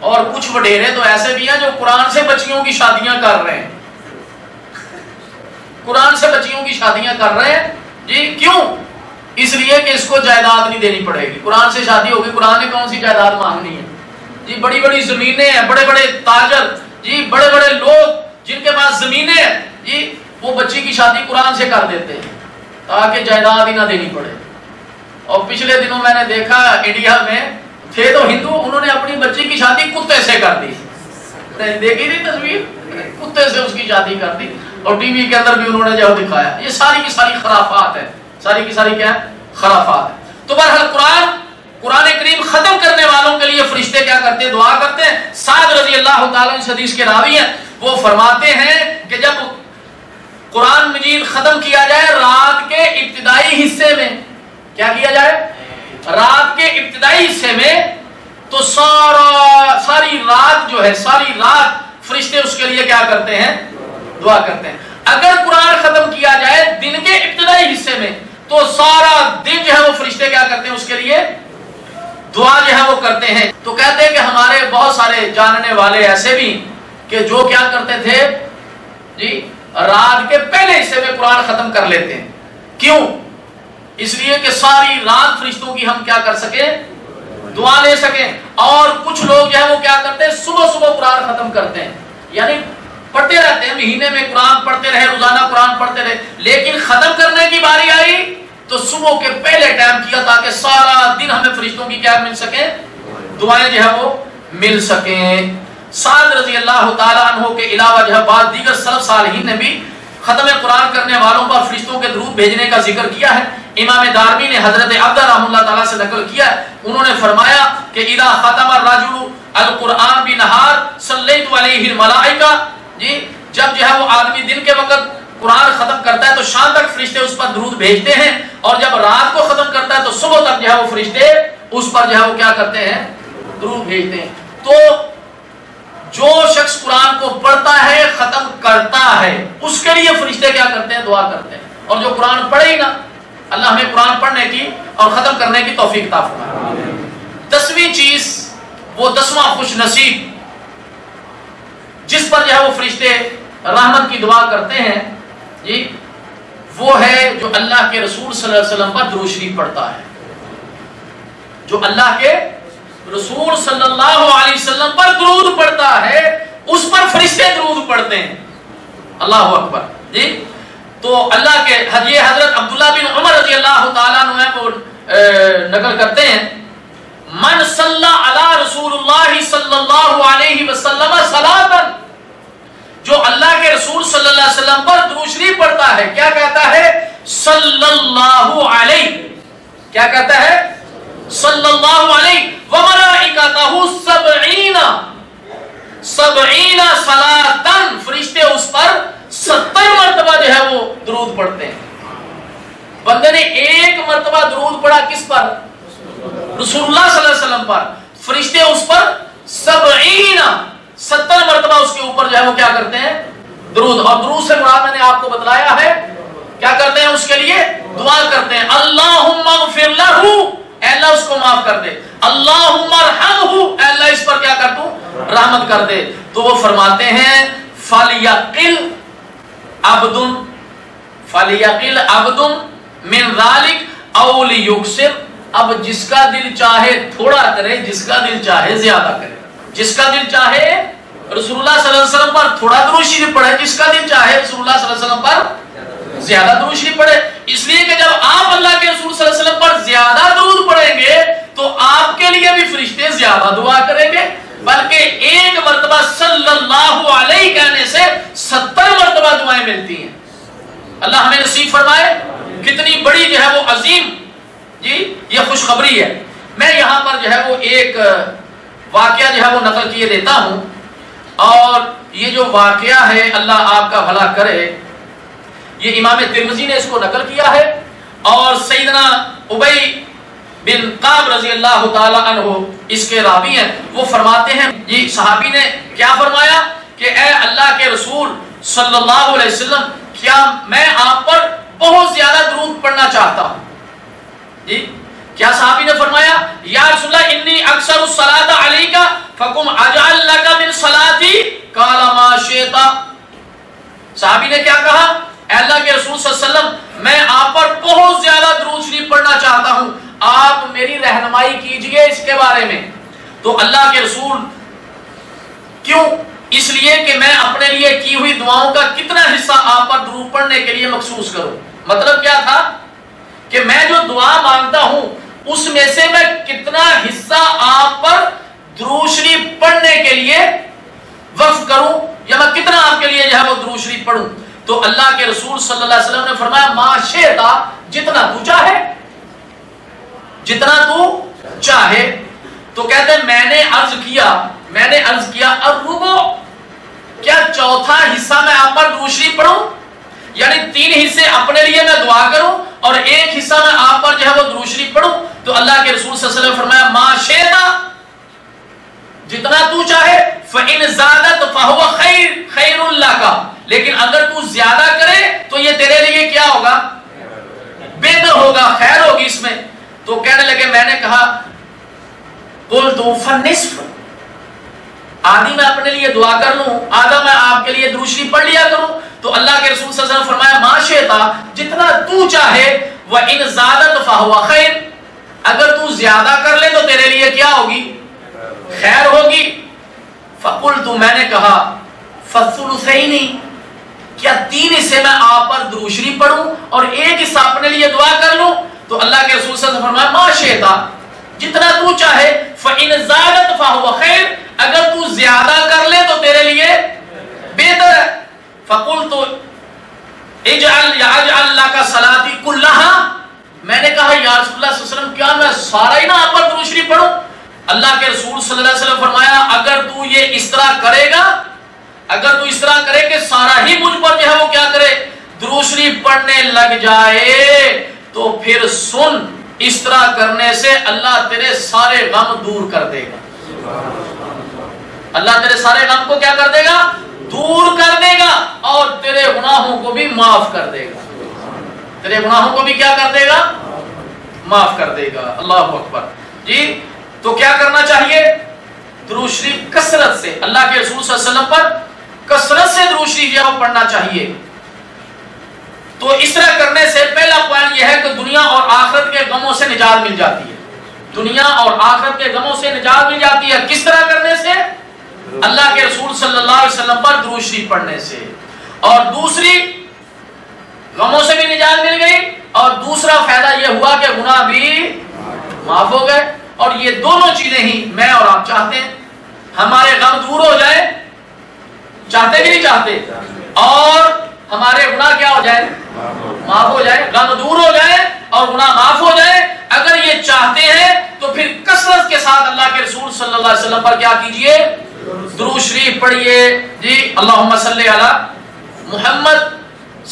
اور کچھ وڈیرے تو ایسے بھی ہیں جو قرآن سے بچیوں کی شادیاں کر رہے ہیں، قرآن سے بچیوں کی شادیاں کر رہے ہیں جی۔ کیوں؟ اس لیے کہ اس کو جائیداد نہیں دینی پڑے گی، قرآن سے شادی ہوگی، قرآن نے کون سی جائیداد مانگنی ہے جی۔ بڑی بڑی زمینیں ہیں، بڑے بڑے تاجر جی، بڑے بڑے لوگ جن کے پاس زمینیں ہیں جی، وہ بچی کی شادی قرآن سے کر دیتے ہیں تاکہ جائیداد ہی نہ دینی پڑے۔ اور پچھلے دنوں میں نے دیکھا انڈیا میں تھے تو ہندو، انہوں نے اپنی بچی کی شادی کتے سے کر دی، دیکھی تھی تصویر، کتے سے اس کی شادی کر دی، اور ٹی وی کے اندر بھی انہوں نے جو دکھایا۔ یہ ساری کی ساری خرافات ہے، ساری کی ساری کیا ہے؟ خرافات ہے۔ تو بہرحال قرآن کریم ختم کرنے والوں کے لیے فرشتے کیا کرتے ہیں؟ دعا کرتے ہیں۔ سعد رضی اللہ تعالیٰ عنہ حدیث کے راوی ہیں، وہ فرماتے ہیں کہ جب قرآن مجید ختم کیا جائے رات کے ابتدائی حصے میں، کیا کیا جائے؟ رات کے ابتدائی حصے میں، تو ساری رات جو ہے، ساری رات فرشتے اس کے لیے کیا کرتے ہیں؟ دعا کرتے ہیں۔ اگر قرآن ختم کیا جائے دن کے ابتدائی حصے میں، تو سارا دن جو ہے وہ فرشتے کیا کرتے ہیں؟ اس کے لیے دعا جو ہے وہ کرتے ہیں۔ تو کہتے ہیں کہ ہمارے بہت سارے جاننے والے ایسے بھی کہ جو کیا کرتے تھے جی، رات کے پہلے حصے میں قرآن ختم کر لیتے ہیں۔ کیوں؟ اس لیے کہ ساری رات فرشتوں کی ہم کیا کر سکیں؟ دعا لے سکیں۔ اور کچھ لوگ جو ہے وہ کیا کرتے ہیں؟ صبح صبح قرآن ختم کرتے ہیں، یعنی پڑھتے رہتے ہیں، مہینے میں قرآن پڑھتے رہے، روزانہ قرآن پڑھتے رہے، لیکن ختم کرنے کی باری آئی تو صبح کے پہلے ٹائم کیا تاکہ سارا دن ہمیں فرشتوں کی کیا مل سکیں؟ دعائیں جو ہے وہ مل سکیں۔ سعد رضی اللہ تعالیٰ عنہ کے علاوہ جو ہے بعض دیگر سلف صالحین نے بھی ختم قرآن کرنے والوں پر فرشتوں کے درود بھیجنے کا ذکر کیا ہے۔ امام دارمی نے حضرت عبدہ رحمہ اللہ تعالیٰ سے نقل کیا ہے، انہوں نے فرمایا کہ اذا ختم الرجل القرآن بنہار صلیت علیہ الملائکہ، جی جب جو ہے وہ آدمی دن کے وقت قرآن ختم کرتا ہے تو شام تک فرشتے اس پر درود بھیجتے ہیں، اور جب رات کو ختم کرتا ہے تو صبح تک جو ہے وہ فرشتے اس پر جو ہے وہ کیا کرتے ہیں؟ درود بھیجتے ہیں۔ تو جو شخص قرآن کو پڑھتا ہے، ختم کرتا ہے، اس کے لیے فرشتے کیا کرتے ہیں؟ دعا کرتے ہیں۔ اور جو قرآن پڑھے ہی نہ، اللہ ہمیں قرآن پڑھنے کی اور ختم کرنے کی توفیق عطا فرمائے۔ 10ویں چیز، وہ 10واں خوش نصیب جس پر جو ہے وہ فرشتے رحمت کی دعا کرتے ہیں جی، وہ ہے جو اللہ کے رسول صلی اللہ علیہ وسلم پر درود شریف پڑھتا ہے۔ جو اللہ کے رسول صلی اللہ علیہ وسلم پر درود پڑھتا ہے، اس پر فرشتے درود پڑھتے ہیں۔ اللہ اکبر جی۔ تو اللہ کے یہ حضرت عبداللہ بن عمر رضی اللہ تعالیٰ عنہ کو نقل کرتے ہیں، من صلی علی رسول اللہ صلی اللہ علیہ وسلم صلاۃ، جو اللہ کے رسول صلی اللہ علیہ وسلم پر درود شریف پڑھتا ہے، کیا کہتا ہے؟ صلی اللہ علیہ، کیا کہتا ہے؟ صلی اللہ علیہ وملائکتہ سبعین صلاۃ، فرشتے اس پر 70 مرتبہ جو ہے وہ درود پڑھتے ہیں۔ بندے نے ایک مرتبہ درود پڑھا کس پر؟ رسول اللہ صلی اللہ علیہ وسلم پر، فرشتے اس پر 70 مرتبہ اس کے اوپر جو ہے وہ کیا کرتے ہیں؟ درود۔ اور درود سے مراد میں نے آپ کو بتلایا ہے، کیا کرتے ہیں؟ اس کے لیے دعا کرتے ہیں، اللہم اغفر لہ، اے اللہ اس کو معاف کر دے، اللہم ارحمہ، اے اللہ اس پر کیا کر دوں؟ رحمت کر دے۔ تو وہ فرماتے ہیں فَلْيَقِلْ عَبْدٌ مِّن ذَلِكَ أَوْ لِيُكْسِرْ، اب جس کا دل چاہے تھوڑا کرے، جس کا دل چاہے زیادہ کرے، جس کا دل چاہے رسول اللہ صلی اللہ علیہ وسلم پر تھوڑا درود شریف پڑھے، جس کا دل چاہے رسول اللہ صلی اللہ علیہ وسلم پر زیادہ درود شریف پڑھے۔ اس لیے کہ جب آپ اللہ کے رسول صلی اللہ علیہ وسلم پر زیادہ درود پڑھیں گے تو آپ کے لیے بھی فرشتے زیادہ دعا کریں گے، بلکہ ایک مرتبہ صلی اللہ علیہ کہنے سے 70 مرتبہ دعائیں ملتی ہیں۔ اللہ ہمیں نصیب فرمائے۔ کتنی بڑی جو ہے وہ عظیم جی یہ خوشخبری ہے۔ میں یہاں پر جو ہے وہ ایک واقعہ جو ہے وہ نقل کیے دیتا ہوں، اور یہ جو واقعہ ہے اللہ آپ کا بھلا کرے، یہ امام ترمذی نے اس کو نقل کیا ہے، اور سیدنا ابی بن کعب رضی اللہ تعالی عنہ اس کے راوی ہیں۔ وہ فرماتے ہیں جی صحابی نے کیا فرمایا کہ اے اللہ کے رسول صلی اللہ علیہ وسلم، کیا میں آپ پر بہت زیادہ درود پڑھنا چاہتا ہوں جی، کیا صحابی نے فرمایا یا رسول اللہ انی اکثر الصلاۃ علیک فقم اجعل لک من صلاتی قال ما شئت. صحابی نے کیا کہا؟ اے اللہ کے رسول صلی اللہ علیہ وسلم میں آپ پر بہت زیادہ درود شریف پڑھنا چاہتا ہوں، آپ میری رہنمائی کیجئے اس کے بارے میں. تو اللہ کے رسول کیوں؟ اس لیے کہ میں اپنے لیے کی ہوئی دعاؤں کا کتنا حصہ آپ پر درود پڑھنے کے لیے مخصوص کروں. مطلب کیا تھا کہ میں جو دعا مانگتا ہوں اس میں سے میں کتنا حصہ آپ پر درود شریف پڑھنے کے لیے وقف کروں، یا میں کتنا آپ کے لیے جو ہے وہ درود شریف پڑھوں. تو اللہ کے رسول صلی اللہ علیہ وسلم نے فرمایا ما شئت، جتنا تو چاہے، جتنا تو چاہے. تو کہتے ہیں میں نے عرض کیا الربع، کیا چوتھا حصہ میں آپ پر درود شریف پڑھوں؟ یعنی 3 حصے اپنے لیے میں دعا کروں اور 1 حصہ میں آپ پر جو ہے وہ درود شریف پڑھوں. تو اللہ کے رسول صلی اللہ علیہ وسلم نے فرمایا ما شئت، جتنا تو چاہے، فإن زادت فهو خیر لک، لیکن اگر تو زیادہ کرے تو یہ تیرے لیے کیا ہوگا؟ بہتر ہوگا، خیر ہوگی اس میں. تو کہنے لگے میں نے کہا قلت فالنصف، آدھی میں اپنے لیے دعا کر لوں، آدھا میں آپ کے لیے درود شریف پڑھ لیا کروں. تو اللہ کے رسول صلی اللہ علیہ وسلم فرمایا ما شئت، جتنا تو چاہے، وإن زادت فهو خیر، اگر تو زیادہ کر لے تو تیرے لیے کیا ہوگی؟ خیر ہوگی. فقلت، میں نے کہا فالثلثین، کیا 3 حصے میں آپ پر درود شریف پڑھوں اور 1 حصہ اپنے لیے دعا کر لوں؟ تو اللہ کے رسول صلی اللہ علیہ وسلم فرمایا ما شئت، جتنا تو چاہے، فإن زادت فهو خیر، اگر تو زیادہ کر لے تو تیرے لیے بہتر ہے. فقلت اجعل لک صلاتی کلھا، میں نے کہا یا رسول اللہ صلی اللہ علیہ وسلم کیا میں سارا ہی نہ آپ پر درود شریف پڑھوں؟ اللہ کے رسول صلی اللہ علیہ وسلم فرمایا اگر تو یہ اس طرح کرے گا، اگر تو اس طرح کرے کہ سارا ہی مجھ پر جو ہے وہ کیا کرے، درود شریف پڑھنے لگ جائے، تو پھر سن، اس طرح کرنے سے اللہ تیرے سارے غم دور کر دے گا. اللہ تیرے سارے غم کو کیا کر دے گا؟ دور کر دے گا، اور تیرے گناہوں کو بھی معاف کر دے گا. تیرے گناہوں کو بھی کیا کر دے گا؟ معاف کر دے گا. اللہ اکبر. جی تو کیا کرنا چاہیے؟ درود شریف کثرت سے، اللہ کے رسول صلی اللہ علیہ وسلم پر کثرت سے درود شریف جو پڑھنا چاہیے. تو اس طرح کرنے سے پہلا پوائنٹ یہ ہے کہ دنیا اور آخرت کے غموں سے نجات مل جاتی ہے. دنیا اور آخرت کے غموں سے نجات مل جاتی ہے. کس طرح کرنے سے؟ اللہ کے رسول صلی اللہ علیہ وسلم پر درود شریف پڑھنے سے. اور دوسری، غموں سے بھی نجات مل گئی، اور دوسرا فائدہ یہ ہوا کہ گناہ بھی معاف ہو گئے. اور یہ دونوں چیزیں ہی میں اور آپ چاہتے ہیں. ہمارے غم دور ہو جائے، چاہتے بھی نہیں چاہتے، اور ہمارے گناہ کیا ہو جائے؟ معاف ہو جائے. غم دور ہو جائے اور گناہ معاف ہو جائے. اگر یہ چاہتے ہیں تو پھر کثرت کے ساتھ اللہ کے رسول صلی اللہ علیہ وسلم پر کیا کیجئے؟ درود شریف پڑھیے. جی اللہم صلی علی محمد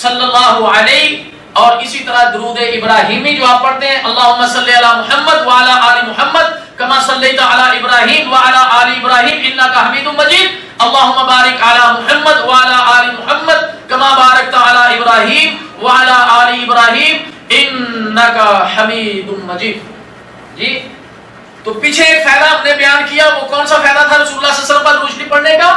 صلی اللہ علیہ. اور اسی طرح درود ابراہیمی جو آپ پڑھتے ہیں اللہم صلی علی محمد وعلی آل محمد کما صلیت علی ابراہیم وعلی آل ابراہیم انک حمید مجید. اللہم بارک علی محمد وعلی آل محمد کما بارکت علی ابراہیم وعلی آل ابراہیم انک حمید مجید. جی تو پیچھے ایک فائدہ ہم نے بیان کیا، وہ کون سا فائدہ تھا رسول اللہ صلی اللہ علیہ وسلم پر درود شریف پڑھنے کا؟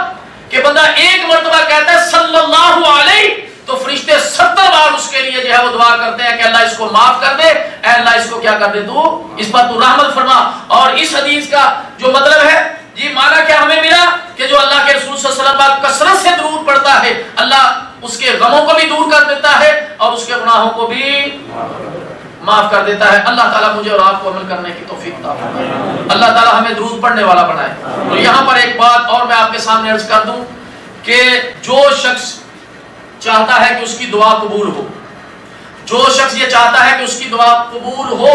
کہ بندہ ایک مرتبہ کہتا ہے صلی اللہ علیہ تو فرشتے 70 بار اس کے لیے جو ہے وہ دعا کرتے ہیں کہ اللہ اس کو معاف کر دے، اے اللہ اس کو کیا کر دے، تو اس پر تو رحمت فرما. اور اس حدیث کا جو مطلب ہے، جی معنی کیا ہمیں ملا کہ جو اللہ کے رسول صلی اللہ علیہ وسلم پر کثرت سے درود پڑھتا ہے اللہ اس کے غموں کو بھی دور کر دیتا ہے اور اس کے گناہوں کو بھی معاف کر دیتا ہے. اللہ تعالیٰ مجھے اور آپ کو عمل کرنے کی توفیق عطا فرمائے. اللہ تعالیٰ ہمیں درود پڑھنے والا بنائے. تو یہاں پر ایک بات اور میں آپ کے سامنے عرض کر دوں کہ جو شخص چاہتا ہے کہ اس کی دعا قبول ہو، جو شخص یہ چاہتا ہے کہ اس کی دعا قبول ہو،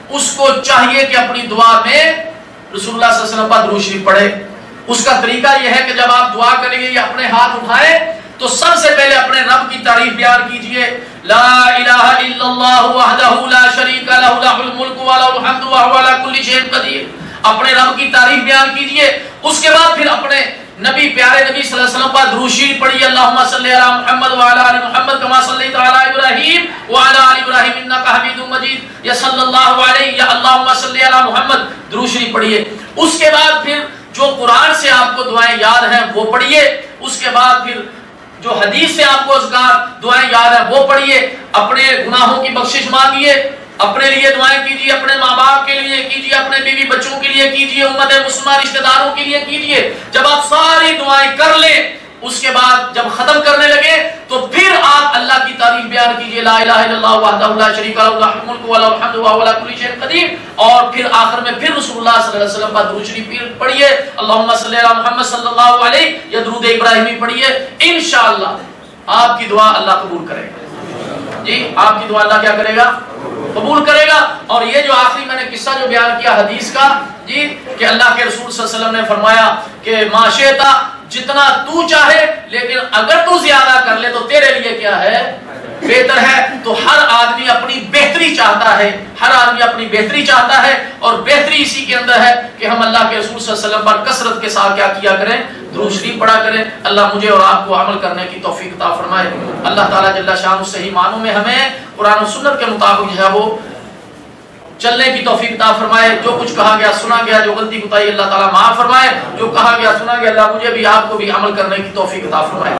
اس کو چاہیے کہ اپنی دعا میں رسول اللہ صلی اللہ علیہ وسلم پر درود شریف پڑھے. اس کا طریقہ یہ ہے کہ جب آپ دعا کریں گے یا اپنے ہاتھ اٹھائیں تو سب سے پہلے اپنے رب کی تعریف بیان کیجئے. لا الہ الا اللہ وحدہ لا شریک لہ لہ الملک و لہ الحمد وہو علی کل شیء قدیر. اپنے رب کی تعریف بیان کیجئے، اس کے بعد پھر اپنے نبی پیارے نبی صلی اللہ علیہ وسلم پر درود شریف پڑھیے، اللہم صلی علی محمد وعلی آل محمد کما صلیت علی ابراہیم وعلی آل ابراہیم انک حمید مجید، یا صلی اللہ علیہ، یا اللہم صلی علی محمد، درود شریف پڑھیے۔ اس کے بعد پھر جو قرآن سے آپ کو دعائیں یاد ہیں وہ پڑھیے، اس کے بعد پھر جو حدیث سے آپ کو اذکار دعائیں یاد ہیں وہ پڑھیے، اپنے گناہوں کی بخشش مانگیے، اپنے لیے دعائیں کیجیے، اپنے ماں باپ کے لیے کیجیے، اپنے بیوی بچوں کے لیے کیجیے، امت مسلمہ رشتہ داروں کے لیے کیجیے۔ جب آپ ساری دعائیں کر لیں، اس کے بعد جب ختم کرنے لگے تو پھر آپ اللہ کی تعریف بیان کیجیے، لا الہ الا اللہ وحدہ لا شریک لہ لہ الملک و لہ الحمد وہو علی کل شیء قدیر، اور پھر آخر میں پھر رسول اللہ صلی اللہ علیہ وسلم پر درود شریف پڑھیے، اللہم صلی علی محمد صلی اللہ علیہ، یا درود ابراہیمی پڑھیے۔ انشاءاللہ آپ کی دعا اللہ قبول کرے گا، جی آپ کی دعا اللہ کیا کرے گا؟ قبول کرے گا۔ اور یہ جو آخری میں نے قصہ جو بیان کیا حدیث کا، جی کہ اللہ کے رسول صلی اللہ علیہ وسلم نے فرمایا کہ ما شئتا، جتنا تو چاہے، لیکن اگر تو زیادہ کر لے تو تیرے لیے کیا ہے؟ بہتر ہے۔ تو ہر آدمی اپنی بہتری چاہتا ہے، ہر آدمی اپنی بہتری چاہتا ہے، اور بہتری اسی کے اندر ہے کہ ہم اللہ کے رسول صلی اللہ علیہ وسلم پر کثرت کے ساتھ کیا کیا کریں؟ درود شریف پڑھا کریں۔ اللہ مجھے اور آپ کو عمل کرنے کی توفیق عطا فرمائے۔ اللہ تعالیٰ جل شانہ صحیح معنوں میں ہمیں قرآن و سنت کے مطابق جو ہے وہ چلنے کی توفیق عطا فرمائے۔ جو کچھ کہا گیا سنا گیا، جو غلطی کوتاہی اللہ تعالیٰ معاف فرمائے، جو کہا گیا سنا گیا اللہ مجھے بھی آپ کو بھی عمل کرنے کی توفیق عطا فرمائے۔